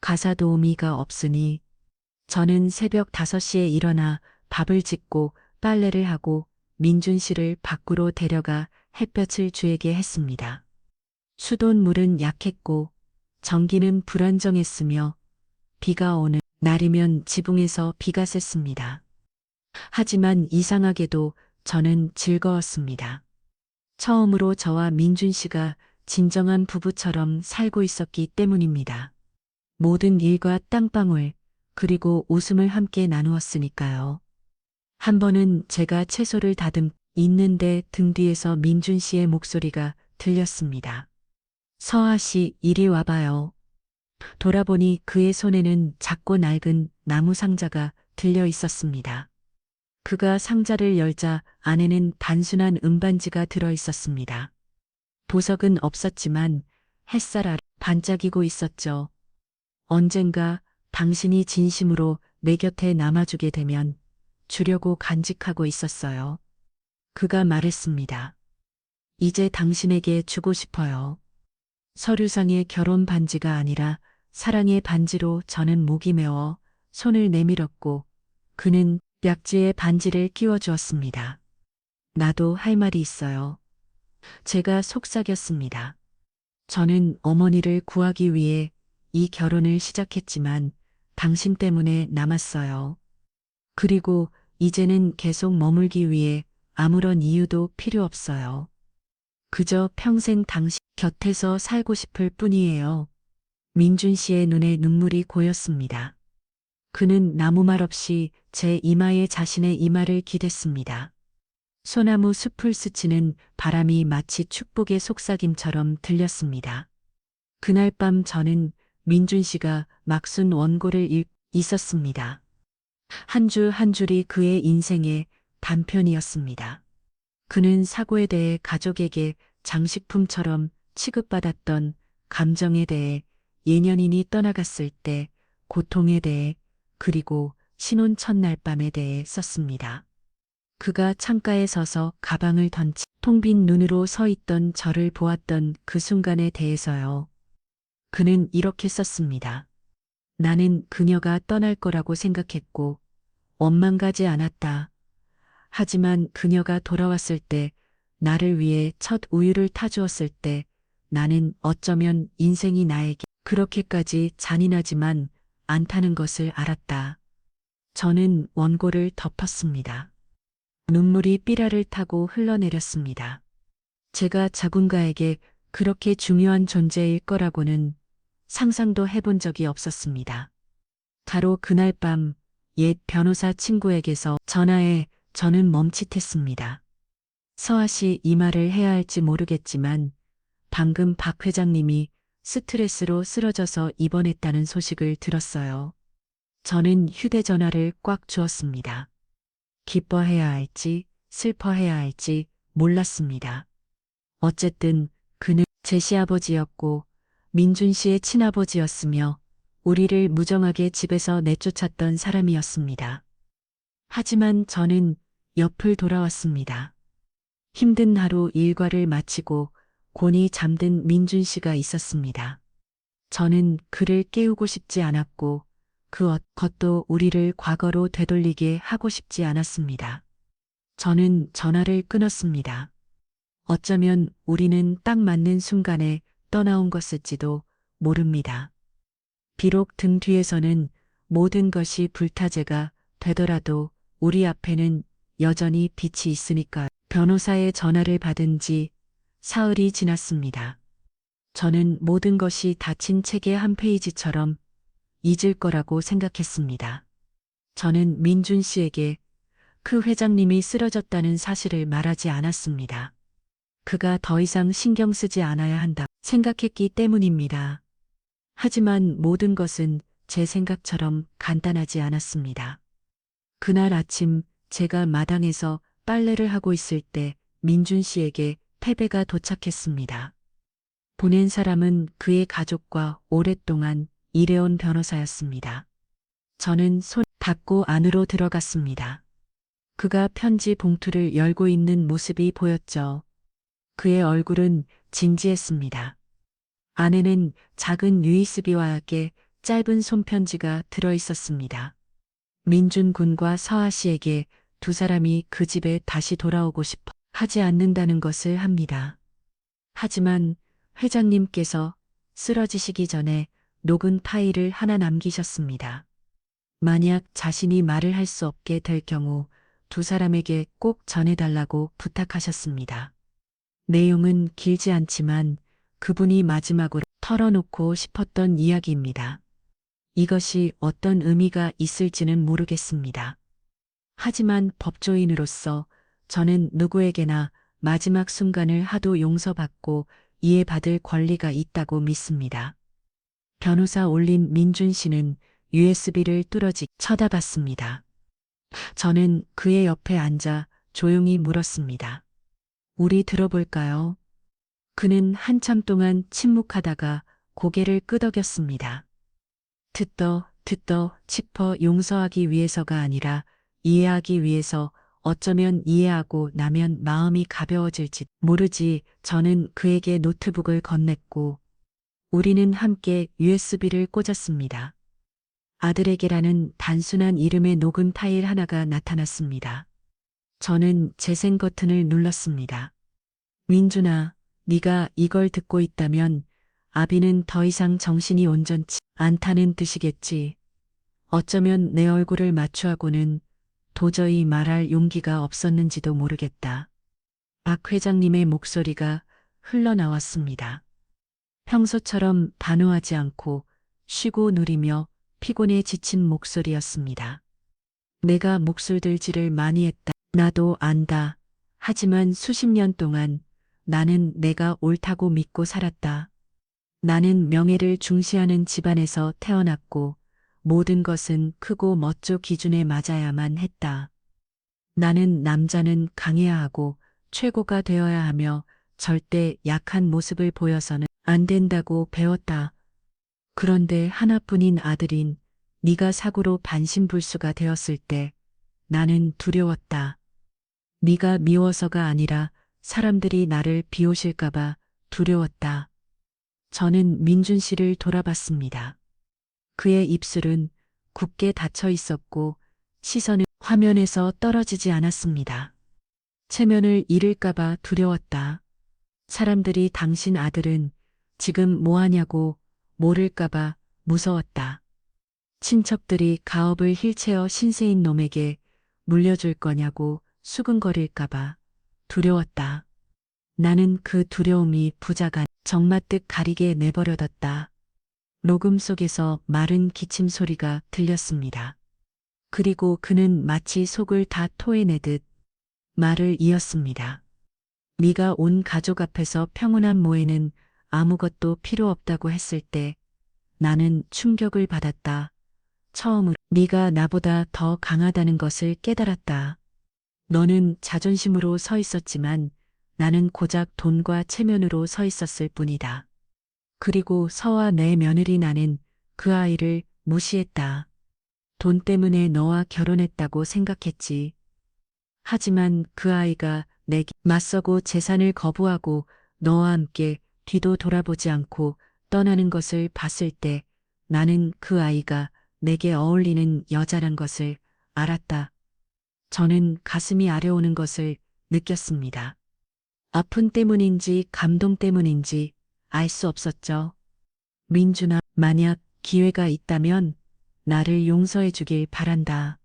가사 도우미가 없으니 저는 새벽 5시에 일어나 밥을 짓고 빨래를 하고 민준 씨를 밖으로 데려가 햇볕을 쬐게 했습니다. 수돗물은 약했고 전기는 불안정했으며 비가 오는 날이면 지붕에서 비가 샜습니다. 하지만 이상하게도 저는 즐거웠습니다. 처음으로 저와 민준 씨가 진정한 부부처럼 살고 있었기 때문입니다. 모든 일과 땀방울, 그리고 웃음을 함께 나누었으니까요. 한 번은 제가 채소를 있는데 등 뒤에서 민준 씨의 목소리가 들렸습니다. 서아 씨, 이리 와봐요. 돌아보니 그의 손에는 작고 낡은 나무 상자가 들려 있었습니다. 그가 상자를 열자 안에는 단순한 음반지가 들어 있었습니다. 보석은 없었지만 햇살 아래 반짝이고 있었죠. 언젠가 당신이 진심으로 내 곁에 남아주게 되면 주려고 간직하고 있었어요. 그가 말했습니다. 이제 당신에게 주고 싶어요. 서류상의 결혼 반지가 아니라 사랑의 반지로 저는 목이 메어 손을 내밀었고 그는 약지에 반지를 끼워 주었습니다. 나도 할 말이 있어요. 제가 속삭였습니다. 저는 어머니를 구하기 위해 이 결혼을 시작했지만 당신 때문에 남았어요. 그리고 이제는 계속 머물기 위해 아무런 이유도 필요 없어요. 그저 평생 당신 곁에서 살고 싶을 뿐이에요. 민준 씨의 눈에 눈물이 고였습니다. 그는 아무 말 없이 제 이마에 자신의 이마를 기댔습니다. 소나무 숲을 스치는 바람이 마치 축복의 속삭임처럼 들렸습니다. 그날 밤 저는 민준 씨가 막 쓴 원고를 있었습니다. 한 줄 한 줄이 그의 인생의 단편이었습니다. 그는 사고에 대해 가족에게 장식품처럼 취급받았던 감정에 대해 예년인이 떠나갔을 때 고통에 대해 그리고 신혼 첫날 밤에 대해 썼습니다. 그가 창가에 서서 가방을 던지 통 빈 눈으로 서 있던 저를 보았던 그 순간에 대해서요. 그는 이렇게 썼습니다. 나는 그녀가 떠날 거라고 생각했고 원망가지 않았다. 하지만 그녀가 돌아왔을 때 나를 위해 첫 우유를 타주었을 때 나는 어쩌면 인생이 나에게 그렇게까지 잔인하지만 않다는 것을 알았다. 저는 원고를 덮었습니다. 눈물이 삐라를 타고 흘러내렸습니다. 제가 자군가에게 그렇게 중요한 존재일 거라고는 상상도 해본 적이 없었습니다. 바로 그날 밤 옛 변호사 친구에게서 전화에 저는 멈칫했습니다. 서아 씨 이 말을 해야 할지 모르겠지만 방금 박 회장님이 스트레스로 쓰러져서 입원했다는 소식을 들었어요. 저는 휴대전화를 꽉 쥐었습니다. 기뻐해야 할지 슬퍼해야 할지 몰랐습니다. 어쨌든 그는 제 시아버지였고 민준 씨의 친아버지였으며 우리를 무정하게 집에서 내쫓았던 사람이었습니다. 하지만 저는 옆을 돌아왔습니다. 힘든 하루 일과를 마치고 곤히 잠든 민준 씨가 있었습니다. 저는 그를 깨우고 싶지 않았고 그 것도 우리를 과거로 되돌리게 하고 싶지 않았습니다. 저는 전화를 끊었습니다. 어쩌면 우리는 딱 맞는 순간에 떠나온 것일지도 모릅니다. 비록 등 뒤에서는 모든 것이 불타제가 되더라도 우리 앞에는 여전히 빛이 있으니까 변호사의 전화를 받은 지 사흘이 지났습니다. 저는 모든 것이 닫힌 책의 한 페이지처럼 잊을 거라고 생각했습니다. 저는 민준 씨에게 그 회장님이 쓰러졌다는 사실을 말하지 않았습니다. 그가 더 이상 신경 쓰지 않아야 한다 생각했기 때문입니다. 하지만 모든 것은 제 생각처럼 간단하지 않았습니다. 그날 아침 제가 마당에서 빨래를 하고 있을 때 민준 씨에게 패배가 도착했습니다. 보낸 사람은 그의 가족과 오랫동안 일해온 변호사였습니다. 저는 손 닫고 안으로 들어갔습니다. 그가 편지 봉투를 열고 있는 모습이 보였죠. 그의 얼굴은 진지했습니다. 안에는 작은 USB와 함께 짧은 손편지가 들어 있었습니다. 민준 군과 서아 씨에게 두 사람이 그 집에 다시 돌아오고 싶어 하지 않는다는 것을 합니다. 하지만 회장님께서 쓰러지시기 전에 녹은 파일을 하나 남기셨습니다. 만약 자신이 말을 할 수 없게 될 경우 두 사람에게 꼭 전해달라고 부탁하셨습니다. 내용은 길지 않지만 그분이 마지막으로 털어놓고 싶었던 이야기입니다. 이것이 어떤 의미가 있을지는 모르겠습니다. 하지만 법조인으로서 저는 누구에게나 마지막 순간을 하도 용서받고 이해받을 권리가 있다고 믿습니다. 변호사 올린 민준 씨는 USB를 뚫어지 쳐다봤습니다. 저는 그의 옆에 앉아 조용히 물었습니다. 우리 들어볼까요? 그는 한참 동안 침묵하다가 고개를 끄덕였습니다. 듣더 짚어 용서하기 위해서가 아니라 이해하기 위해서. 어쩌면 이해하고 나면 마음이 가벼워질지 모르지. 저는 그에게 노트북을 건넸고 우리는 함께 USB를 꽂았습니다. 아들에게라는 단순한 이름의 녹음 파일 하나가 나타났습니다. 저는 재생 버튼을 눌렀습니다. 민준아, 네가 이걸 듣고 있다면 아비는 더 이상 정신이 온전치 않다는 뜻이겠지. 어쩌면 내 얼굴을 마주하고는 도저히 말할 용기가 없었는지도 모르겠다. 박 회장님의 목소리가 흘러나왔습니다. 평소처럼 단호하지 않고 쉬고 누리며 피곤에 지친 목소리였습니다. 내가 목술 들지를 많이 했다. 나도 안다. 하지만 수십 년 동안 나는 내가 옳다고 믿고 살았다. 나는 명예를 중시하는 집안에서 태어났고 모든 것은 크고 멋져 기준에 맞아야만 했다. 나는 남자는 강해야 하고 최고가 되어야 하며 절대 약한 모습을 보여서는 안 된다고 배웠다. 그런데 하나뿐인 아들인 네가 사고로 반신불수가 되었을 때 나는 두려웠다. 네가 미워서가 아니라 사람들이 나를 비웃을까봐 두려웠다. 저는 민준 씨를 돌아봤습니다. 그의 입술은 굳게 닫혀 있었고 시선은 화면에서 떨어지지 않았습니다. 체면을 잃을까봐 두려웠다. 사람들이 당신 아들은 지금 뭐하냐고 모를까봐 무서웠다. 친척들이 가업을 힐체어 신세인 놈에게 물려줄 거냐고 수근거릴까봐 두려웠다. 나는 그 두려움이 부자가 정맞듯 가리게 내버려뒀다. 녹음 속에서 마른 기침 소리가 들렸습니다. 그리고 그는 마치 속을 다 토해내듯 말을 이었습니다. 네가 온 가족 앞에서 평온한 모에는 아무것도 필요 없다고 했을 때 나는 충격을 받았다. 처음으로 네가 나보다 더 강하다는 것을 깨달았다. 너는 자존심으로 서 있었지만 나는 고작 돈과 체면으로 서 있었을 뿐이다. 그리고 서와 내 며느리 나는 그 아이를 무시했다. 돈 때문에 너와 결혼했다고 생각했지. 하지만 그 아이가 내게 맞서고 재산을 거부하고 너와 함께 뒤도 돌아보지 않고 떠나는 것을 봤을 때 나는 그 아이가 내게 어울리는 여자란 것을 알았다. 저는 가슴이 아려오는 것을 느꼈습니다. 아픔 때문인지 감동 때문인지 알 수 없었죠. 민준아, 만약 기회가 있다면 나를 용서해 주길 바란다.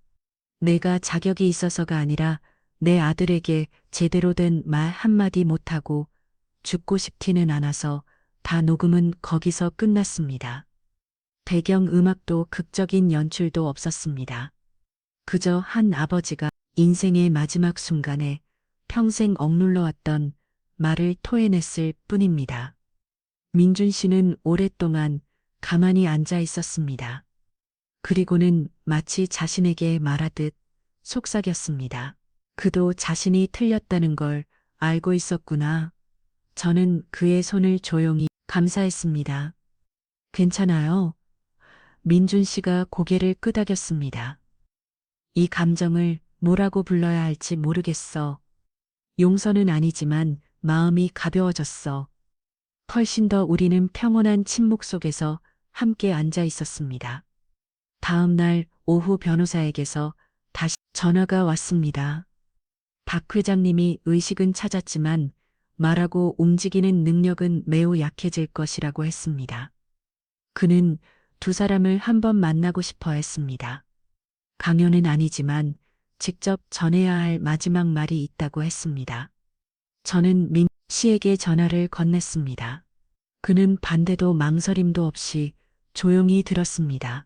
내가 자격이 있어서가 아니라 내 아들에게 제대로 된 말 한마디 못하고 죽고 싶지는 않아서. 다 녹음은 거기서 끝났습니다. 배경 음악도 극적인 연출도 없었습니다. 그저 한 아버지가 인생의 마지막 순간에 평생 억눌러왔던 말을 토해냈을 뿐입니다. 민준 씨는 오랫동안 가만히 앉아 있었습니다. 그리고는 마치 자신에게 말하듯 속삭였습니다. 그도 자신이 틀렸다는 걸 알고 있었구나. 저는 그의 손을 조용히 감사했습니다. 괜찮아요. 민준 씨가 고개를 끄덕였습니다. 이 감정을 뭐라고 불러야 할지 모르겠어. 용서는 아니지만 마음이 가벼워졌어. 훨씬 더 우리는 평온한 침묵 속에서 함께 앉아 있었습니다. 다음 날 오후 변호사에게서 다시 전화가 왔습니다. 박 회장님이 의식은 찾았지만 말하고 움직이는 능력은 매우 약해질 것이라고 했습니다. 그는 두 사람을 한번 만나고 싶어 했습니다. 강요는 아니지만 직접 전해야 할 마지막 말이 있다고 했습니다. 저는 민 씨에게 전화를 건넸습니다. 그는 반대도 망설임도 없이 조용히 들었습니다.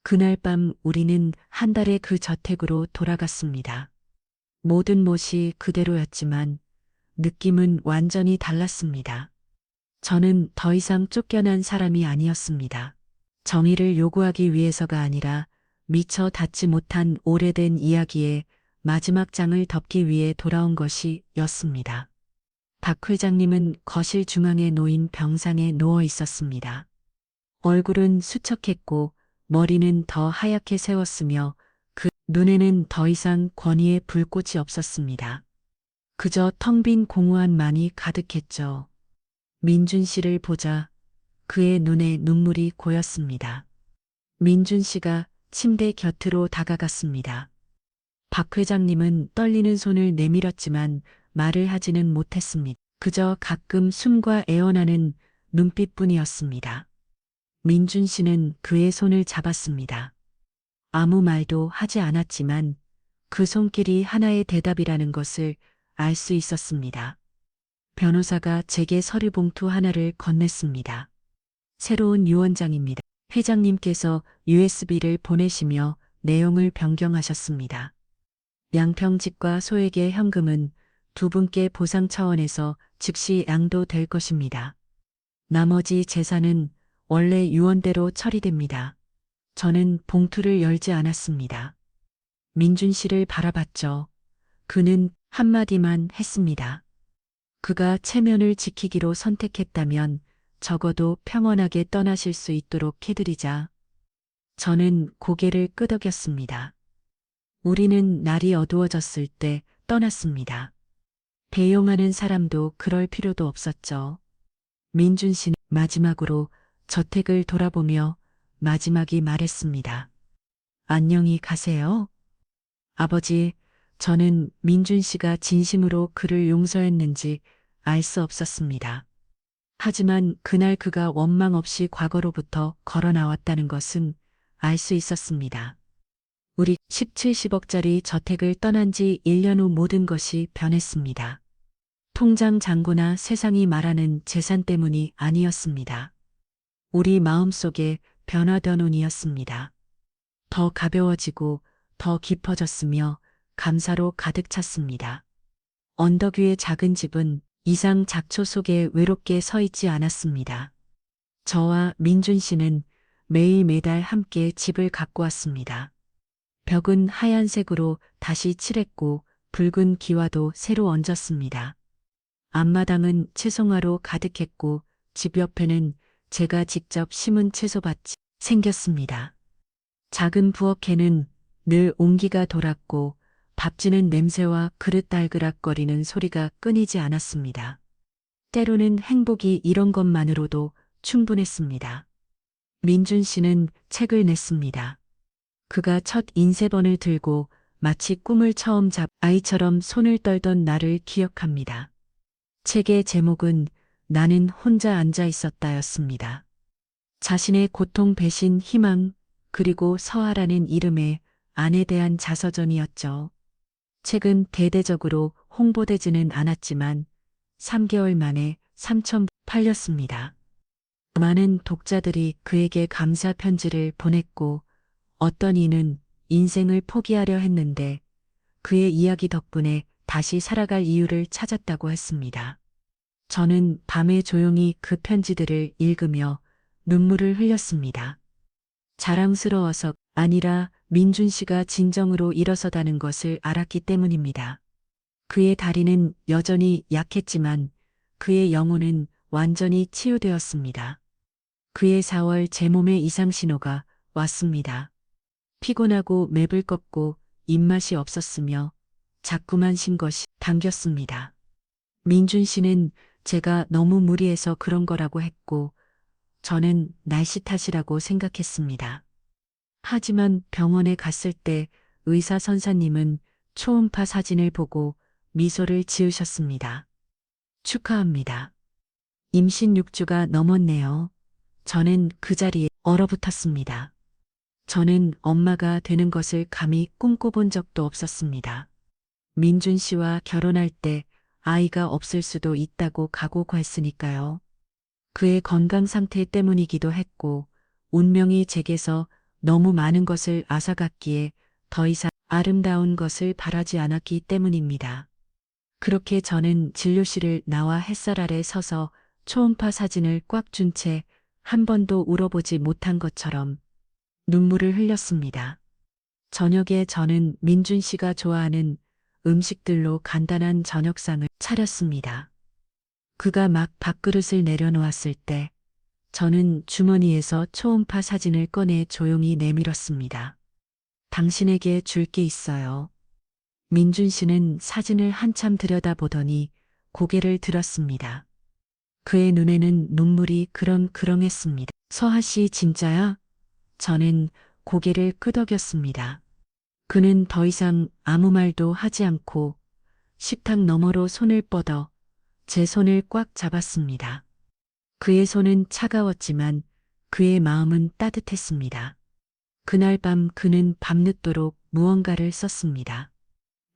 그날 밤 우리는 한 달에 그 저택으로 돌아갔습니다. 모든 못이 그대로였지만 느낌은 완전히 달랐습니다. 저는 더 이상 쫓겨난 사람이 아니었습니다. 정의를 요구하기 위해서가 아니라 미처 닿지 못한 오래된 이야기의 마지막 장을 덮기 위해 돌아온 것이었습니다. 박 회장님은 거실 중앙에 놓인 병상에 누워 있었습니다. 얼굴은 수척했고 머리는 더 하얗게 세웠으며 그 눈에는 더 이상 권위의 불꽃이 없었습니다. 그저 텅 빈 공허함만이 가득했죠. 민준 씨를 보자 그의 눈에 눈물이 고였습니다. 민준 씨가 침대 곁으로 다가갔습니다. 박 회장님은 떨리는 손을 내밀었지만 말을 하지는 못했습니다. 그저 가끔 숨과 애원하는 눈빛뿐이었습니다. 민준 씨는 그의 손을 잡았습니다. 아무 말도 하지 않았지만 그 손길이 하나의 대답이라는 것을 알 수 있었습니다. 변호사가 제게 서류 봉투 하나를 건넸습니다. 새로운 유언장입니다. 회장님께서 USB를 보내시며 내용을 변경하셨습니다. 양평집과 소액의 현금은 두 분께 보상 차원에서 즉시 양도될 것입니다. 나머지 재산은 원래 유언대로 처리됩니다. 저는 봉투를 열지 않았습니다. 민준 씨를 바라봤죠. 그는 한마디만 했습니다. 그가 체면을 지키기로 선택했다면 적어도 평온하게 떠나실 수 있도록 해드리자. 저는 고개를 끄덕였습니다. 우리는 날이 어두워졌을 때 떠났습니다. 배용하는 사람도 그럴 필요도 없었죠. 민준 씨는 마지막으로 저택을 돌아보며 마지막이 말했습니다. 안녕히 가세요. 아버지, 저는 민준 씨가 진심으로 그를 용서했는지 알 수 없었습니다. 하지만 그날 그가 원망 없이 과거로부터 걸어 나왔다는 것은 알 수 있었습니다. 우리 17, 10억짜리 저택을 떠난 지 1년 후 모든 것이 변했습니다. 통장 잔고나 세상이 말하는 재산 때문이 아니었습니다. 우리 마음속에 변화된 운이었습니다. 더 가벼워지고 더 깊어졌으며 감사로 가득 찼습니다. 언덕 위의 작은 집은 이상 작초 속에 외롭게 서 있지 않았습니다. 저와 민준 씨는 매일 매달 함께 집을 갖고 왔습니다. 벽은 하얀색으로 다시 칠했고 붉은 기와도 새로 얹었습니다. 앞마당은 채송화로 가득했고 집 옆에는 제가 직접 심은 채소밭이 생겼습니다. 작은 부엌에는 늘 온기가 돌았고 밥지는 냄새와 그릇 달그락거리는 소리가 끊이지 않았습니다. 때로는 행복이 이런 것만으로도 충분했습니다. 민준 씨는 책을 냈습니다. 그가 첫 인쇄본을 들고 마치 꿈을 처음 잡 아이처럼 손을 떨던 나를 기억합니다. 책의 제목은 나는 혼자 앉아 있었다였습니다. 자신의 고통 배신 희망 그리고 서아라는 이름의 안에 대한 자서전이었죠. 책은 대대적으로 홍보되지는 않았지만 3개월 만에 3천 팔렸습니다. 많은 독자들이 그에게 감사 편지를 보냈고 어떤 이는 인생을 포기하려 했는데 그의 이야기 덕분에 다시 살아갈 이유를 찾았다고 했습니다. 저는 밤에 조용히 그 편지들을 읽으며 눈물을 흘렸습니다. 자랑스러워서 아니라 민준 씨가 진정으로 일어서다는 것을 알았기 때문입니다. 그의 다리는 여전히 약했지만 그의 영혼은 완전히 치유되었습니다. 그의 4월 제 몸에 이상 신호가 왔습니다. 피곤하고 맵을 꺾고 입맛이 없었으며 자꾸만 신 것이 당겼습니다. 민준 씨는 제가 너무 무리해서 그런 거라고 했고 저는 날씨 탓이라고 생각했습니다. 하지만 병원에 갔을 때 의사 선사님은 초음파 사진을 보고 미소를 지으셨습니다. 축하합니다. 임신 6주가 넘었네요. 저는 그 자리에 얼어붙었습니다. 저는 엄마가 되는 것을 감히 꿈꿔본 적도 없었습니다. 민준 씨와 결혼할 때 아이가 없을 수도 있다고 각오했으니까요. 그의 건강 상태 때문이기도 했고, 운명이 제게서 너무 많은 것을 앗아갔기에 더 이상 아름다운 것을 바라지 않았기 때문입니다. 그렇게 저는 진료실을 나와 햇살 아래 서서 초음파 사진을 꽉 준 채 한 번도 울어보지 못한 것처럼 눈물을 흘렸습니다. 저녁에 저는 민준 씨가 좋아하는 음식들로 간단한 저녁상을 차렸습니다. 그가 막 밥그릇을 내려놓았을 때 저는 주머니에서 초음파 사진을 꺼내 조용히 내밀었습니다. 당신에게 줄 게 있어요. 민준 씨는 사진을 한참 들여다보더니 고개를 들었습니다. 그의 눈에는 눈물이 그렁그렁했습니다. 서하 씨 진짜야? 저는 고개를 끄덕였습니다. 그는 더 이상 아무 말도 하지 않고 식탁 너머로 손을 뻗어 제 손을 꽉 잡았습니다. 그의 손은 차가웠지만 그의 마음은 따뜻했습니다. 그날 밤 그는 밤늦도록 무언가를 썼습니다.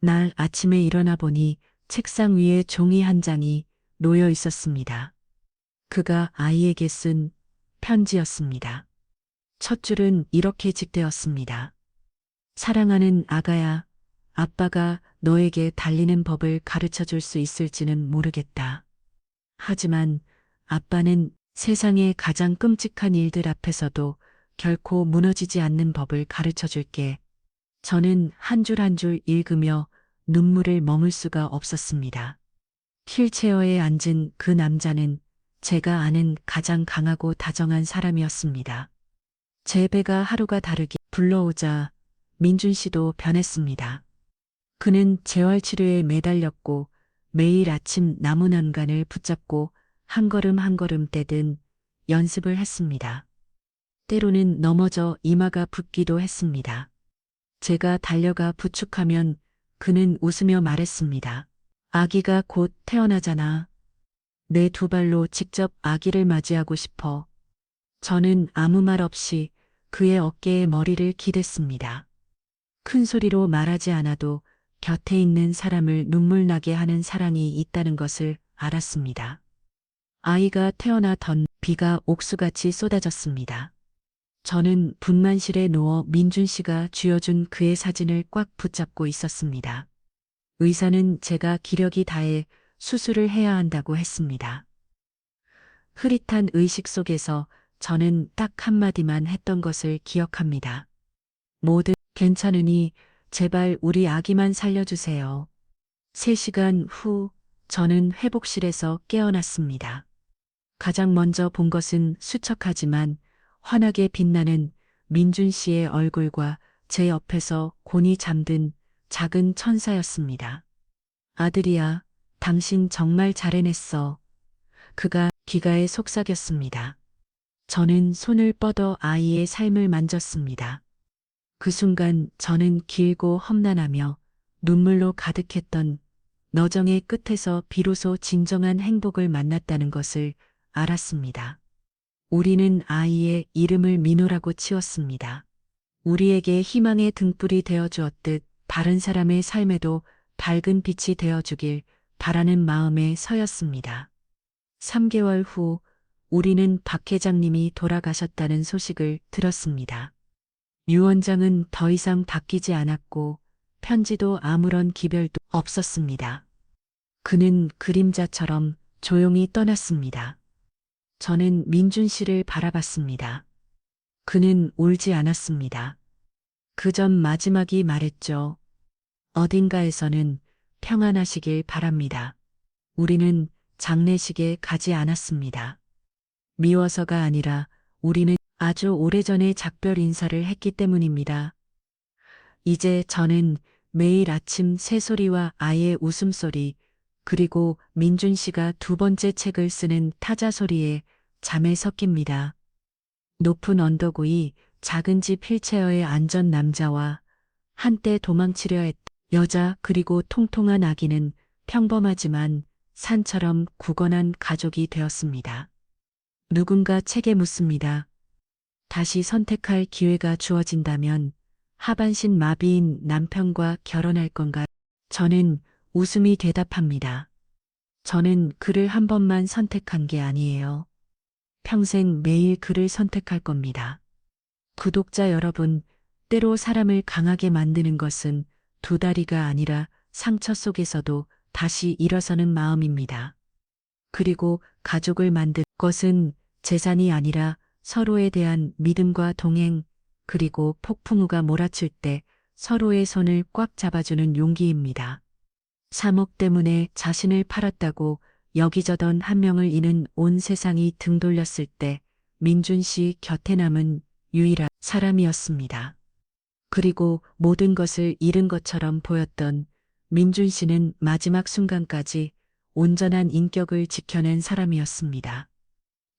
날 아침에 일어나 보니 책상 위에 종이 한 장이 놓여 있었습니다. 그가 아이에게 쓴 편지였습니다. 첫 줄은 이렇게 직되었습니다. 사랑하는 아가야, 아빠가 너에게 달리는 법을 가르쳐 줄 수 있을지는 모르겠다. 하지만 아빠는 세상의 가장 끔찍한 일들 앞에서도 결코 무너지지 않는 법을 가르쳐 줄게. 저는 한 줄 한 줄 읽으며 눈물을 머물 수가 없었습니다. 휠체어에 앉은 그 남자는 제가 아는 가장 강하고 다정한 사람이었습니다. 제 배가 하루가 다르게 불러오자 민준 씨도 변했습니다. 그는 재활치료에 매달렸고 매일 아침 나무 난간을 붙잡고 한 걸음 한 걸음 떼든 연습을 했습니다. 때로는 넘어져 이마가 붓기도 했습니다. 제가 달려가 부축하면 그는 웃으며 말했습니다. 아기가 곧 태어나잖아. 내 두 발로 직접 아기를 맞이하고 싶어. 저는 아무 말 없이 그의 어깨에 머리를 기댔습니다. 큰 소리로 말하지 않아도 곁에 있는 사람을 눈물 나게 하는 사랑이 있다는 것을 알았습니다. 아이가 태어나던 비가 옥수같이 쏟아졌습니다. 저는 분만실에 누워 민준 씨가 쥐어준 그의 사진을 꽉 붙잡고 있었습니다. 의사는 제가 기력이 다해 수술을 해야 한다고 했습니다. 흐릿한 의식 속에서 저는 딱 한마디만 했던 것을 기억합니다. 뭐든 괜찮으니 제발 우리 아기만 살려주세요. 3시간 후 저는 회복실에서 깨어났습니다. 가장 먼저 본 것은 수척하지만 환하게 빛나는 민준 씨의 얼굴과 제 옆에서 곤히 잠든 작은 천사였습니다. 아들이야, 당신 정말 잘 해냈어. 그가 귀가에 속삭였습니다. 저는 손을 뻗어 아이의 삶을 만졌습니다. 그 순간 저는 길고 험난하며 눈물로 가득했던 너정의 끝에서 비로소 진정한 행복을 만났다는 것을 알았습니다. 우리는 아이의 이름을 민호라고 지었습니다. 우리에게 희망의 등불이 되어 주었듯 다른 사람의 삶에도 밝은 빛이 되어 주길 바라는 마음에 서였습니다. 3개월 후 우리는 박 회장님이 돌아가셨다는 소식을 들었습니다. 유 원장은 더 이상 바뀌지 않았고 편지도 아무런 기별도 없었습니다. 그는 그림자처럼 조용히 떠났습니다. 저는 민준 씨를 바라봤습니다. 그는 울지 않았습니다. 그 전 마지막이 말했죠. 어딘가에서는 평안하시길 바랍니다. 우리는 장례식에 가지 않았습니다. 미워서가 아니라 우리는 아주 오래전에 작별 인사를 했기 때문입니다. 이제 저는 매일 아침 새소리와 아이의 웃음소리, 그리고 민준 씨가 두 번째 책을 쓰는 타자 소리에 잠에 섞입니다. 높은 언덕 위 작은 집 휠체어에 앉은 남자와 한때 도망치려 했던 여자 그리고 통통한 아기는 평범하지만 산처럼 굳건한 가족이 되었습니다. 누군가 책에 묻습니다. 다시 선택할 기회가 주어진다면 하반신 마비인 남편과 결혼할 건가? 저는 웃음이 대답합니다. 저는 그를 한 번만 선택한 게 아니에요. 평생 매일 그를 선택할 겁니다. 구독자 여러분, 때로 사람을 강하게 만드는 것은 두 다리가 아니라 상처 속에서도 다시 일어서는 마음입니다. 그리고 가족을 만든 것은 재산이 아니라 서로에 대한 믿음과 동행, 그리고 폭풍우가 몰아칠 때 서로의 손을 꽉 잡아주는 용기입니다. 3억 때문에 자신을 팔았다고 여기저던 한 명을 잃은 온 세상이 등 돌렸을 때 민준 씨 곁에 남은 유일한 사람이었습니다. 그리고 모든 것을 잃은 것처럼 보였던 민준 씨는 마지막 순간까지 온전한 인격을 지켜낸 사람이었습니다.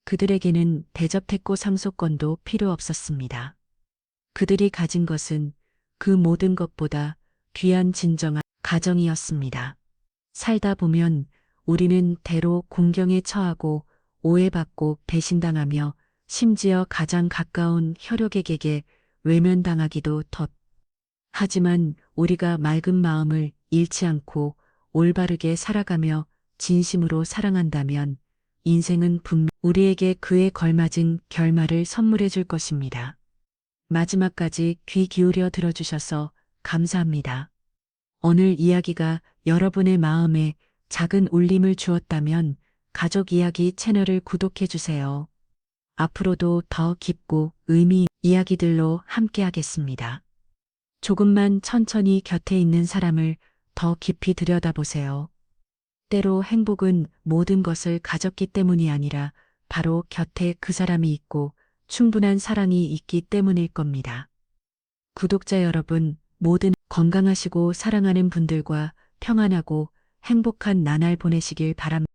그들에게는 대접했고 상속권도 필요 없었습니다. 그들이 가진 것은 그 모든 것보다 귀한 진정한 가정이었습니다. 살다 보면 우리는 때로 공경에 처하고 오해받고 배신당하며 심지어 가장 가까운 혈육에게 외면당하기도 덧. 하지만 우리가 맑은 마음을 잃지 않고 올바르게 살아가며 진심으로 사랑한다면 인생은 분명 우리에게 그에 걸맞은 결말을 선물해 줄 것입니다. 마지막까지 귀 기울여 들어주셔서 감사합니다. 오늘 이야기가 여러분의 마음에 작은 울림을 주었다면 가족 이야기 채널을 구독해 주세요. 앞으로도 더 깊고 의미 있는 이야기들로 함께 하겠습니다. 조금만 천천히 곁에 있는 사람을 더 깊이 들여다보세요. 때로 행복은 모든 것을 가졌기 때문이 아니라 바로 곁에 그 사람이 있고 충분한 사랑이 있기 때문일 겁니다. 구독자 여러분, 모든 건강하시고 사랑하는 분들과 평안하고 행복한 나날 보내시길 바랍니다.